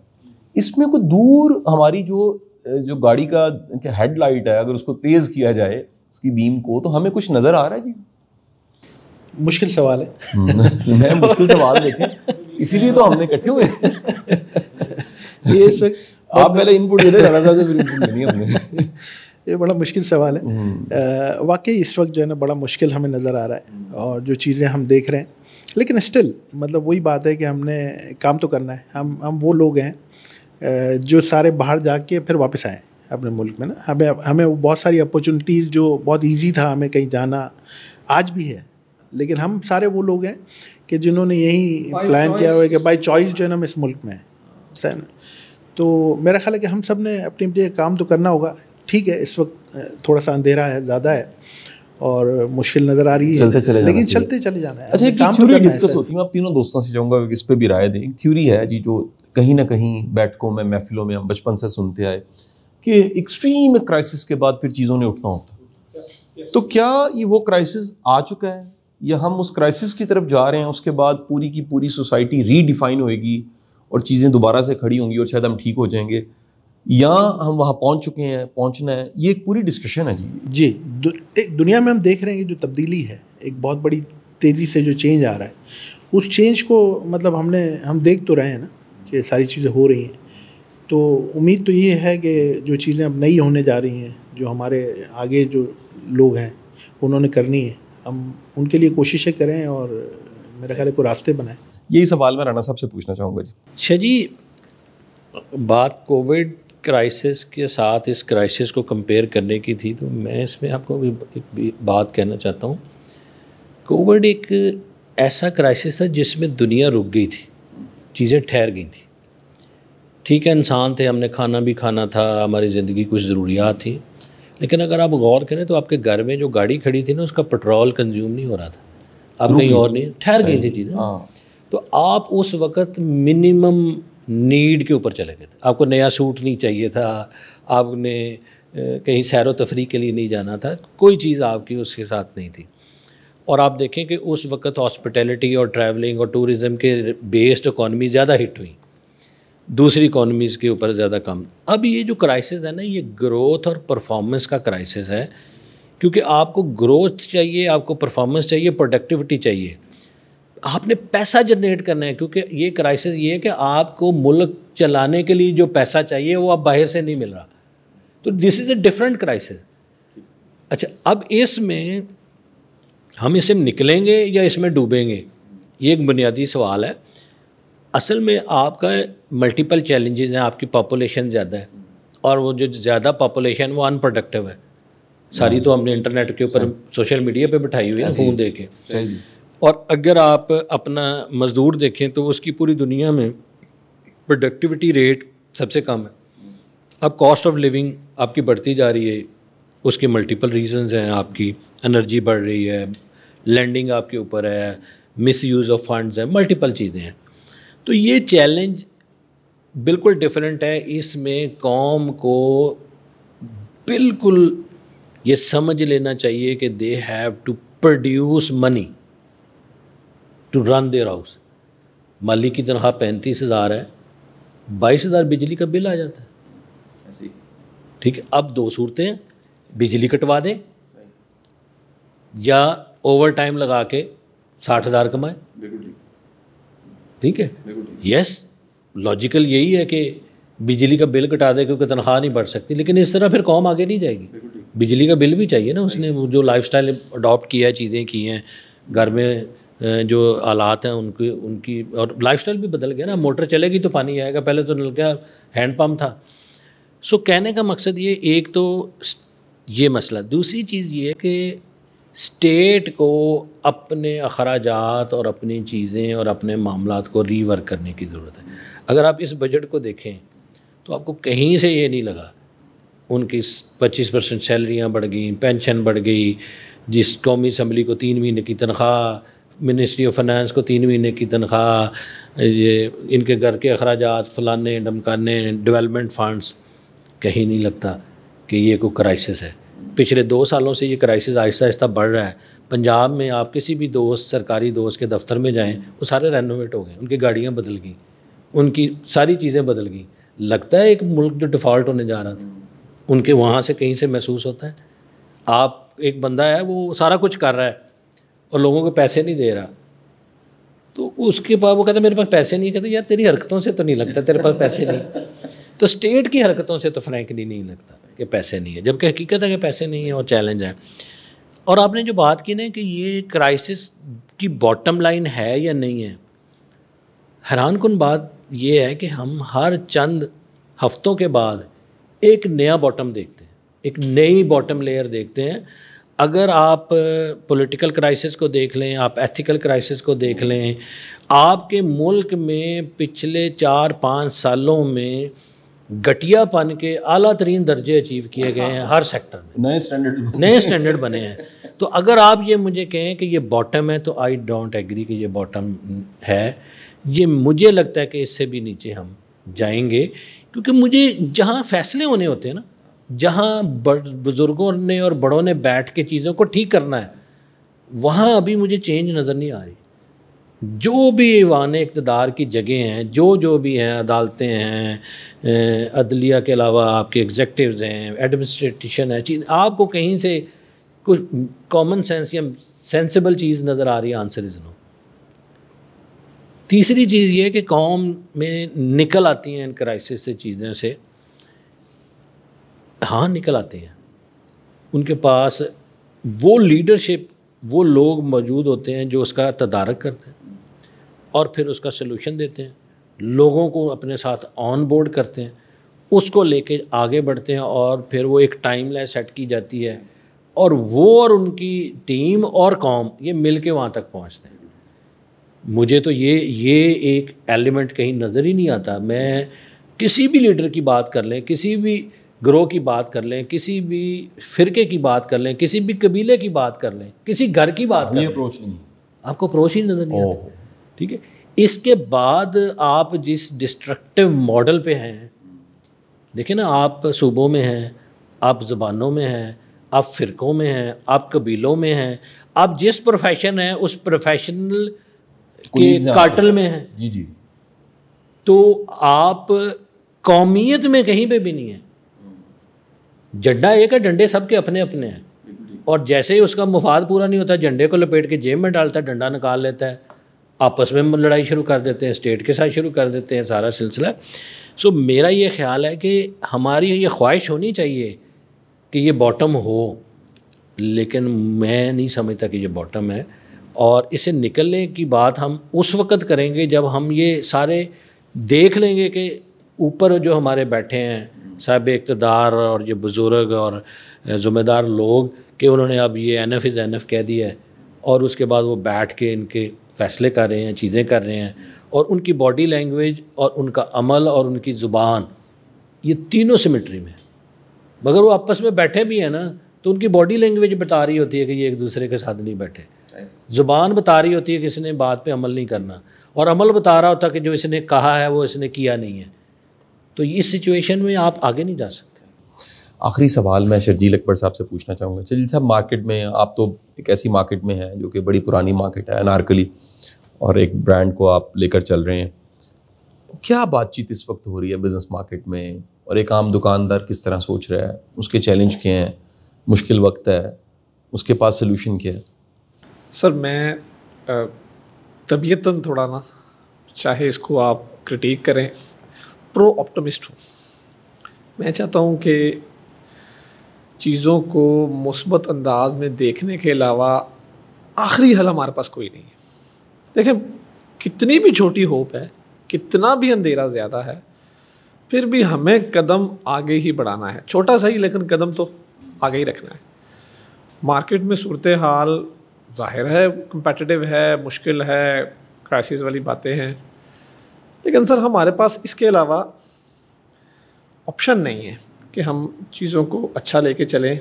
اس میں کوئی دور ہماری جو گاڑی کا ہیڈ لائٹ ہے, اگر اس کو تیز کیا جائے اس کی بیم کو, تو ہمیں کچھ نظر آ رہا ہے جی؟
مشکل سوال ہے.
میں مشکل سوال دیکھیں, اسی لیے تو ہم نے اکٹھے ہوئے.
یہ اس وقت
آپ پہلے ان پٹ دے دیں, رانا صاحب سے پھر ان پٹ لینی ہم نے.
یہ بڑا مشکل سوال ہے واقعی. اس وقت جو ہے نا بڑا مشکل ہمیں نظر آ رہا ہے, اور جو چیزیں ہم دیکھ رہے ہیں, لیکن اسٹل مطلب وہی بات ہے کہ ہم نے کام تو کرنا ہے. ہم وہ لوگ ہیں جو سارے باہر جا کے پھر واپس آئے اپنے ملک میں نا. ہمیں بہت ساری اپرچونیٹیز, جو بہت ایزی تھا ہمیں کہیں جانا, آج بھی ہے, لیکن ہم سارے وہ لوگ ہیں کہ جنہوں نے یہی پلان کیا ہوا ہے کہ بائی چوائس جو ہے نا ہم اس ملک میں ہیں نا. تو میرا خیال ہے کہ ہم سب نے اپنی اپنی کام تو کرنا ہوگا. ٹھیک ہے, اس وقت تھوڑا سا اندھیرا ہے, زیادہ ہے اور مشکل نظر آ رہی ہے, لیکن چلتے چلے جانا ہے.
اچھا, ایک تھیوری ڈسکس ہوتی ہے, میں آپ تینوں دوستوں سے چاہوں گا کہ اس پہ بھی رائے دیں. ایک تھیوری ہے جی جو کہیں نہ کہیں بیٹھکوں میں, محفلوں میں ہم بچپن سے سنتے آئے کہ ایکسٹریم کرائسس کے بعد پھر چیزوں نے اٹھنا ہوتا ہے. تو کیا یہ وہ کرائسس آ چکا ہے, یا ہم اس کرائسس کی طرف جا رہے ہیں, اس کے بعد پوری کی پوری سوسائٹی ری ڈیفائن ہوئے گی اور چیزیں دوبارہ سے کھڑی ہوں گی اور شاید ہم ٹھیک ہو جائیں گے, یا ہم وہاں پہنچ چکے ہیں, پہنچنا ہے؟ یہ ایک پوری ڈسکشن ہے جی.
دنیا میں ہم دیکھ رہے ہیں کہ جو تبدیلی ہے, ایک بہت بڑی تیزی سے جو چینج آ رہا ہے, اس چینج کو مطلب ہم دیکھ تو رہے ہیں نا کہ ساری چیزیں ہو رہی ہیں. تو امید تو یہ ہے کہ جو چیزیں اب نئی ہونے جا رہی ہیں, جو ہمارے آگے جو لوگ ہیں انہوں نے کرنی ہے, ہم ان کے لیے کوششیں کریں اور میرا خیال ہے کوئی راستے بنائیں.
یہی سوال میں رانا صاحب سے پوچھنا چاہوں گا جی.
اچھا جی, بات کووڈ کرائسس کے ساتھ اس کرائسس کو کمپیئر کرنے کی تھی, تو میں اس میں آپ کو ایک بات کہنا چاہتا ہوں. کووڈ ایک ایسا کرائسس تھا جس میں دنیا رک گئی تھی, چیزیں ٹھہر گئی تھیں. ٹھیک ہے, انسان تھے, ہم نے کھانا بھی کھانا تھا, ہماری زندگی کچھ ضروریات تھیں, لیکن اگر آپ غور کریں تو آپ کے گھر میں جو گاڑی کھڑی تھی نا, اس کا پیٹرول کنزیوم نہیں ہو رہا تھا, آپ کہیں اور نہیں, ٹھہر گئی تھی چیزیں. تو آپ اس وقت منیمم نیڈ کے اوپر چلے گئے تھے. آپ کو نیا سوٹ نہیں چاہیے تھا, آپ نے کہیں سیر و تفریح کے لیے نہیں جانا تھا, کوئی چیز آپ کی اس کے ساتھ نہیں تھی. اور آپ دیکھیں کہ اس وقت ہاسپٹیلٹی اور ٹریولنگ اور ٹورزم کے بیسڈ اکانومی زیادہ ہٹ ہوئی, دوسری اکانومیز کے اوپر زیادہ کم. اب یہ جو کرائسس ہے نا, یہ گروتھ اور پرفارمنس کا کرائسس ہے, کیونکہ آپ کو گروتھ چاہیے, آپ کو پرفارمنس چاہیے, پروڈکٹیوٹی چاہیے. آپ نے پیسہ جنریٹ کرنا ہے, کیونکہ یہ کرائسس یہ ہے کہ آپ کو ملک چلانے کے لیے جو پیسہ چاہیے وہ اب باہر سے نہیں مل رہا. تو دس از اے ڈفرینٹ کرائسس. اچھا, اب اس میں ہم اس سے نکلیں گے یا اس میں ڈوبیں گے, یہ ایک بنیادی سوال ہے. اصل میں آپ کا ملٹیپل چیلنجز ہیں, آپ کی پاپولیشن زیادہ ہے, اور وہ جو زیادہ پاپولیشن وہ ان پروڈکٹیو ہے. ساری تو ہم نے انٹرنیٹ کے اوپر سوشل میڈیا پہ بٹھائی ہوئی ہے فون دے کے. اور اگر آپ اپنا مزدور دیکھیں تو اس کی پوری دنیا میں پروڈکٹیوٹی ریٹ سب سے کم ہے. اب کاسٹ آف لیونگ آپ کی بڑھتی جا رہی ہے, اس کے ملٹیپل ریزنز ہیں. آپ کی انرجی بڑھ رہی ہے, لینڈنگ آپ کے اوپر ہے, مس یوز آف فنڈز ہیں, ملٹیپل چیزیں ہیں. تو یہ چیلنج بالکل ڈفرینٹ ہے. اس میں قوم کو بالکل یہ سمجھ لینا چاہیے کہ they have to produce money to run their house. مالی کی تنخواہ 35,000 ہے, 22,000 بجلی کا بل آ جاتا ہے. ٹھیک ہے, اب دو صورتیں ہیں, بجلی کٹوا دیں یا اوور ٹائم لگا کے 60,000 کمائیں. ٹھیک ہے, یس لاجیکل یہی ہے کہ بجلی کا بل کٹا دے کیونکہ تنخواہ نہیں بڑھ سکتی, لیکن اس طرح پھر قوم آگے نہیں جائے گی. بجلی کا بل بھی چاہیے نا, اس نے جو لائف سٹائل اڈاپٹ کیا ہے, چیزیں کی ہیں گھر میں, جو آلات ہیں ان کی اور لائف سٹائل بھی بدل گیا نا. موٹر چلے گی تو پانی آئے گا, پہلے تو نلکا ہینڈ پمپ تھا. سو کہنے کا مقصد یہ, ایک تو یہ مسئلہ. دوسری چیز یہ ہے کہ اسٹیٹ کو اپنے اخراجات اور اپنی چیزیں اور اپنے معاملات کو ری ورک کرنے کی ضرورت ہے. اگر آپ اس بجٹ کو دیکھیں تو آپ کو کہیں سے یہ نہیں لگا ان کی 25% سیلریاں بڑھ گئیں, پینشن بڑھ گئی, جس قومی اسمبلی کو 3 مہینے کی تنخواہ, منسٹری آف فائنانس کو 3 مہینے کی تنخواہ, یہ ان کے گھر کے اخراجات فلانے ڈمکانے, ڈیولپمنٹ فنڈز. کہیں نہیں لگتا کہ یہ کوئی کرائسس ہے. پچھلے 2 سالوں سے یہ کرائسس آہستہ آہستہ بڑھ رہا ہے. پنجاب میں آپ کسی بھی دوست, سرکاری دوست کے دفتر میں جائیں, وہ سارے رینوویٹ ہو گئے, ان کی گاڑیاں بدل گئیں, ان کی ساری چیزیں بدل گئیں. لگتا ہے ایک ملک جو ڈیفالٹ ہونے جا رہا تھا, ان کے وہاں سے کہیں سے محسوس ہوتا ہے. آپ ایک بندہ ہے وہ سارا کچھ کر رہا ہے اور لوگوں کو پیسے نہیں دے رہا, تو اس کے بعد وہ کہتا ہے میرے پاس پیسے نہیں. کہتے یار تیری حرکتوں سے تو نہیں لگتا تیرے پاس پیسے نہیں. تو اسٹیٹ کی حرکتوں سے تو فرینکلی نہیں لگتا کہ پیسے نہیں ہے, جبکہ حقیقت ہے کہ پیسے نہیں ہیں اور چیلنج ہے. اور آپ نے جو بات کی نا کہ یہ کرائسس کی باٹم لائن ہے یا نہیں ہے, حیران کن بات یہ ہے کہ ہم ہر چند ہفتوں کے بعد ایک نیا باٹم دیکھتے ہیں, ایک نئی باٹم لیئر دیکھتے ہیں. اگر آپ پولیٹیکل کرائسس کو دیکھ لیں, آپ ایتھیکل کرائسس کو دیکھ لیں, آپ کے ملک میں پچھلے 4-5 سالوں میں گٹیا پن کے اعلیٰ ترین درجے اچیو کیے گئے ہیں ہر سیکٹر میں, نئے سٹینڈرڈ بنے ہیں. تو اگر آپ یہ مجھے کہیں کہ یہ باٹم ہے تو آئی ڈونٹ ایگری کہ یہ باٹم ہے. یہ مجھے لگتا ہے کہ اس سے بھی نیچے ہم جائیں گے, کیونکہ مجھے جہاں فیصلے ہونے ہوتے ہیں نا, جہاں بزرگوں نے اور بڑوں نے بیٹھ کے چیزوں کو ٹھیک کرنا ہے, وہاں ابھی مجھے چینج نظر نہیں آ رہی. جو بھی ایوان اقتدار کی جگہیں ہیں, جو بھی ہیں, عدالتیں ہیں, عدلیہ کے علاوہ آپ کے ایگزیکٹوز ہیں, ایڈمنسٹریشن ہے, چیز آپ کو کہیں سے کوئی کامن سینس یا سینسیبل چیز نظر آ رہی ہے؟ آنسر از نو. تیسری چیز یہ ہے کہ قوم میں نکل آتی ہیں ان کرائسس سے, چیزوں سے ہاں نکل آتے ہیں. ان کے پاس وہ لیڈرشپ, وہ لوگ موجود ہوتے ہیں جو اس کا تدارک کرتے ہیں اور پھر اس کا سلوشن دیتے ہیں, لوگوں کو اپنے ساتھ آن بورڈ کرتے ہیں, اس کو لے کے آگے بڑھتے ہیں, اور پھر وہ ایک ٹائم لائن سیٹ کی جاتی ہے, اور وہ اور ان کی ٹیم اور قوم یہ مل کے وہاں تک پہنچتے ہیں. مجھے تو یہ ایک ایلیمنٹ کہیں نظر ہی نہیں آتا. میں کسی بھی لیڈر کی بات کر لیں, کسی بھی گروہ کی بات کر لیں, کسی بھی فرقے کی بات کر لیں, کسی بھی قبیلے کی بات کر لیں, کسی گھر کی بات کر لیں, آپ کو اپروچ ہی نظر نہیں آتا. ٹھیک ہے, اس کے بعد آپ جس ڈسٹرکٹیو ماڈل پہ ہیں, دیکھیں نا, آپ صوبوں میں ہیں, آپ زبانوں میں ہیں, آپ فرقوں میں ہیں, آپ قبیلوں میں ہیں, آپ جس پروفیشن ہیں اس پروفیشنل کے کارٹل میں ہیں.
جی جی.
تو آپ قومیت میں کہیں پہ بھی نہیں ہیں. جھنڈا ایک ہے, ڈنڈے سب کے اپنے اپنے ہیں, اور جیسے ہی اس کا مفاد پورا نہیں ہوتا جھنڈے کو لپیٹ کے جیب میں ڈالتا ہے, ڈنڈا نکال لیتا ہے, آپس میں لڑائی شروع کر دیتے ہیں، اسٹیٹ کے ساتھ شروع کر دیتے ہیں سارا سلسلہ. سو میرا یہ خیال ہے کہ ہماری یہ خواہش ہونی چاہیے کہ یہ باٹم ہو، لیکن میں نہیں سمجھتا کہ یہ باٹم ہے. اور اسے نکلنے کی بات ہم اس وقت کریں گے جب ہم یہ سارے دیکھ لیں گے کہ اوپر جو ہمارے بیٹھے ہیں صاحب اقتدار اور یہ بزرگ اور ذمہ دار لوگ، کہ انہوں نے اب یہ NF از NF کہہ دیا ہے، اور اس کے بعد وہ بیٹھ کے ان کے فیصلے کر رہے ہیں، چیزیں کر رہے ہیں، اور ان کی باڈی لینگویج اور ان کا عمل اور ان کی زبان یہ تینوں سمٹری میں. مگر وہ آپس میں بیٹھے بھی ہیں نا تو ان کی باڈی لینگویج بتا رہی ہوتی ہے کہ یہ ایک دوسرے کے ساتھ نہیں بیٹھے، زبان بتا رہی ہوتی ہے کہ اس نے بات پہ عمل نہیں کرنا، اور عمل بتا رہا ہوتا ہے کہ جو اس نے کہا ہے وہ اس نے کیا نہیں ہے. تو اس سچویشن میں آپ آگے نہیں جا سکتے.
آخری سوال میں شرجیل اکبر صاحب سے پوچھنا چاہوں گا. شرجیل صاحب، مارکیٹ میں آپ تو ایک ایسی مارکیٹ میں ہیں جو کہ بڑی پرانی مارکیٹ ہے، انارکلی، اور ایک برانڈ کو آپ لے کر چل رہے ہیں. کیا بات چیت اس وقت ہو رہی ہے بزنس مارکیٹ میں، اور ایک عام دکاندار کس طرح سوچ رہا ہے، اس کے چیلنج کیا ہیں، مشکل وقت ہے، اس کے پاس سلوشن کیا ہے؟
سر میں طبیعتاً تھوڑا نا، چاہے اس کو آپ کرٹیک کریں، پرو آپٹمسٹ ہوں. میں چاہتا ہوں کہ چیزوں کو مثبت انداز میں دیکھنے کے علاوہ آخری حل ہمارے پاس کوئی نہیں ہے. دیکھیں، کتنی بھی چھوٹی ہوپ ہے، کتنا بھی اندھیرا زیادہ ہے، پھر بھی ہمیں قدم آگے ہی بڑھانا ہے. چھوٹا سا ہی لیکن قدم تو آگے ہی رکھنا ہے. مارکیٹ میں صورتحال ظاہر ہے کمپیٹیٹیو ہے، مشکل ہے، کرائسس والی باتیں ہیں، لیکن سر ہمارے پاس اس کے علاوہ آپشن نہیں ہے کہ ہم چیزوں کو اچھا لے کے چلیں،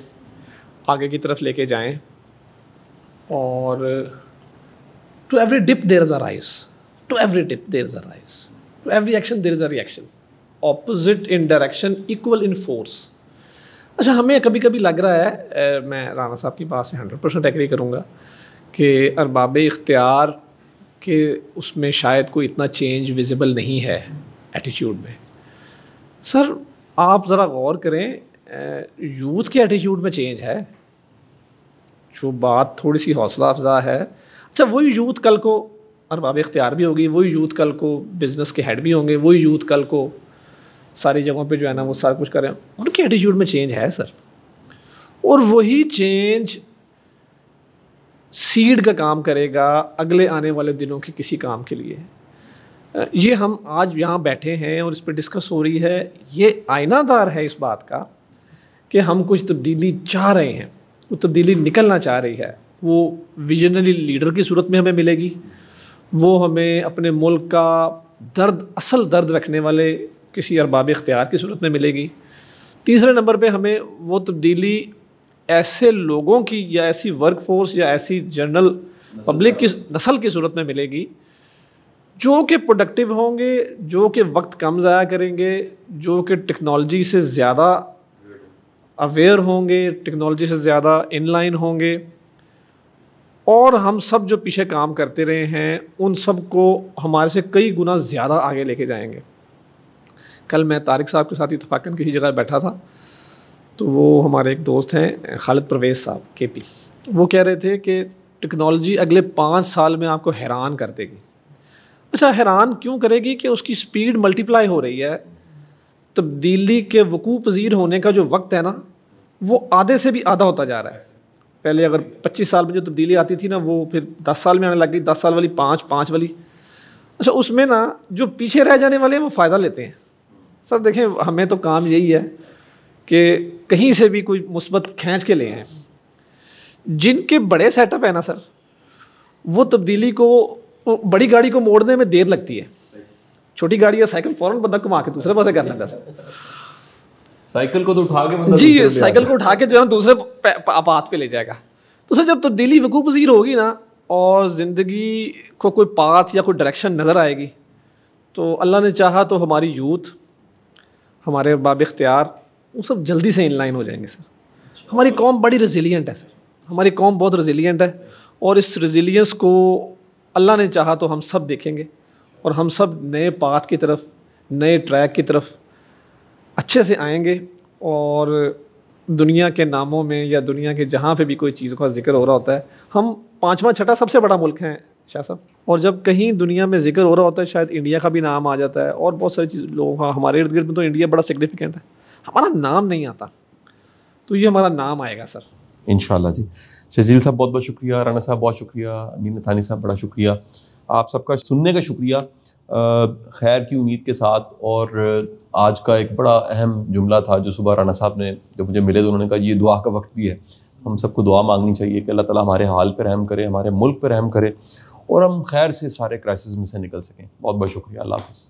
آگے کی طرف لے کے جائیں. اور to every dip there is a rise, to every dip there is a rise, to every action there is a reaction, opposite in direction equal in force. اچھا، ہمیں کبھی کبھی لگ رہا ہے، میں رانا صاحب کی بات سے 100% ایگری کروں گا کہ ارباب اختیار کے اس میں شاید کوئی اتنا چینج ویزیبل نہیں ہے ایٹیٹیوڈ میں. سر آپ ذرا غور کریں، یوتھ کے ایٹیٹیوڈ میں چینج ہے. جو بات تھوڑی سی حوصلہ افزا ہے، اچھا وہی یوتھ کل کو ارباب اختیار بھی ہوگی، وہی یوتھ کل کو بزنس کے ہیڈ بھی ہوں گے، وہی یوتھ کل کو ساری جگہوں پہ جو ہے نا وہ سارا کچھ کریں. ان کے ایٹیٹیوڈ میں چینج ہے سر، اور وہی چینج سیڈ کا کام کرے گا اگلے آنے والے دنوں کے کسی کام کے لیے. یہ ہم آج یہاں بیٹھے ہیں اور اس پہ ڈسکس ہو رہی ہے، یہ آئینہ دار ہے اس بات کا کہ ہم کچھ تبدیلی چاہ رہے ہیں، وہ تبدیلی نکلنا چاہ رہی ہے. وہ ویژنری لیڈر کی صورت میں ہمیں ملے گی، وہ ہمیں اپنے ملک کا درد، اصل درد رکھنے والے کسی ارباب اختیار کی صورت میں ملے گی. تیسرے نمبر پہ ہمیں وہ تبدیلی ایسے لوگوں کی یا ایسی ورک فورس یا ایسی جنرل پبلک کی نسل کی صورت میں ملے گی جو کہ پروڈکٹیو ہوں گے، جو کہ وقت کم ضائع کریں گے، جو کہ ٹیکنالوجی سے زیادہ اویئر ہوں گے، ٹیکنالوجی سے زیادہ ان لائن ہوں گے. اور ہم سب جو پیچھے کام کرتے رہے ہیں ان سب کو ہمارے سے کئی گنا زیادہ آگے لے کے جائیں گے. کل میں طارق صاحب کے ساتھ اتفاقاً کسی جگہ بیٹھا تھا، تو وہ ہمارے ایک دوست ہیں خالد پرویز صاحب KP، وہ کہہ رہے تھے کہ ٹیکنالوجی اگلے 5 سال میں آپ کو حیران کر دے گی. اچھا، حیران کیوں کرے گی؟ کہ اس کی سپیڈ ملٹیپلائی ہو رہی ہے. تبدیلی کے وقوع پذیر ہونے کا جو وقت ہے نا، وہ آدھے سے بھی آدھا ہوتا جا رہا ہے. پہلے اگر 25 سال میں جو تبدیلی آتی تھی نا، وہ پھر 10 سال میں آنے لگ گئی، 10 سال والی 5 والی. اچھا، اس میں نا جو پیچھے رہ جانے والے ہیں وہ فائدہ لیتے ہیں. سر دیکھیں، ہمیں تو کام یہی ہے کہ کہیں سے بھی کوئی مثبت کھینچ کے لے آئیں. جن کے بڑے سیٹ اپ ہیں نا سر، وہ تبدیلی کو، بڑی گاڑی کو موڑنے میں دیر لگتی ہے. چھوٹی گاڑی یا سائیکل فوراً بندہ گھما کے دوسرے پاسے کر لیتا ہے سر.
سائیکل کو تو اٹھا کے بندہ
جی، سائیکل کو اٹھا کے جو ہے نا دوسرے پاتھ پہ لے جائے گا. تو سر جب تبدیلی وقوع پذیر ہوگی نا اور زندگی کو کوئی پاتھ یا کوئی ڈائریکشن نظر آئے گی، تو اللہ نے چاہا تو ہماری یوتھ، ہمارے ارباب اختیار، وہ سب جلدی سے ان لائن ہو جائیں گے. سر ہماری قوم بڑی ریزیلینٹ ہے، سر ہماری قوم بہت ریزیلینٹ ہے، اور اس ریزیلینس کو اللہ نے چاہا تو ہم سب دیکھیں گے، اور ہم سب نئے پاتھ کی طرف، نئے ٹریک کی طرف اچھے سے آئیں گے. اور دنیا کے ناموں میں یا دنیا کے جہاں پہ بھی کوئی چیز کا ذکر ہو رہا ہوتا ہے، ہم 5واں 6واں سب سے بڑا ملک ہیں شاہ صاحب. اور جب کہیں دنیا میں ذکر ہو رہا ہوتا ہے شاید انڈیا کا بھی نام آ جاتا ہے, اور بہت ساری لوگوں کا, ہمارے ارد گرد میں تو انڈیا بڑا سگنیفیکینٹ ہے, ہمارا نام نہیں آتا, تو یہ ہمارا نام آئے گا سر
انشاءاللہ. جی شرجیل صاحب بہت بہت شکریہ, رانا صاحب بہت شکریہ, امین ثانی صاحب بڑا شکریہ, آپ سب کا سننے کا شکریہ. خیر کی امید کے ساتھ, اور آج کا ایک بڑا اہم جملہ تھا جو صبح رانا صاحب نے جب مجھے ملے تو انہوں نے کہا یہ دعا کا وقت بھی ہے, ہم سب کو دعا مانگنی چاہیے کہ اللہ تعالیٰ ہمارے حال پہ رحم کرے, ہمارے ملک پہ رحم کرے, اور ہم خیر سے سارے کرائسس میں سے نکل سکیں. بہت بہت شکریہ, اللہ حافظ.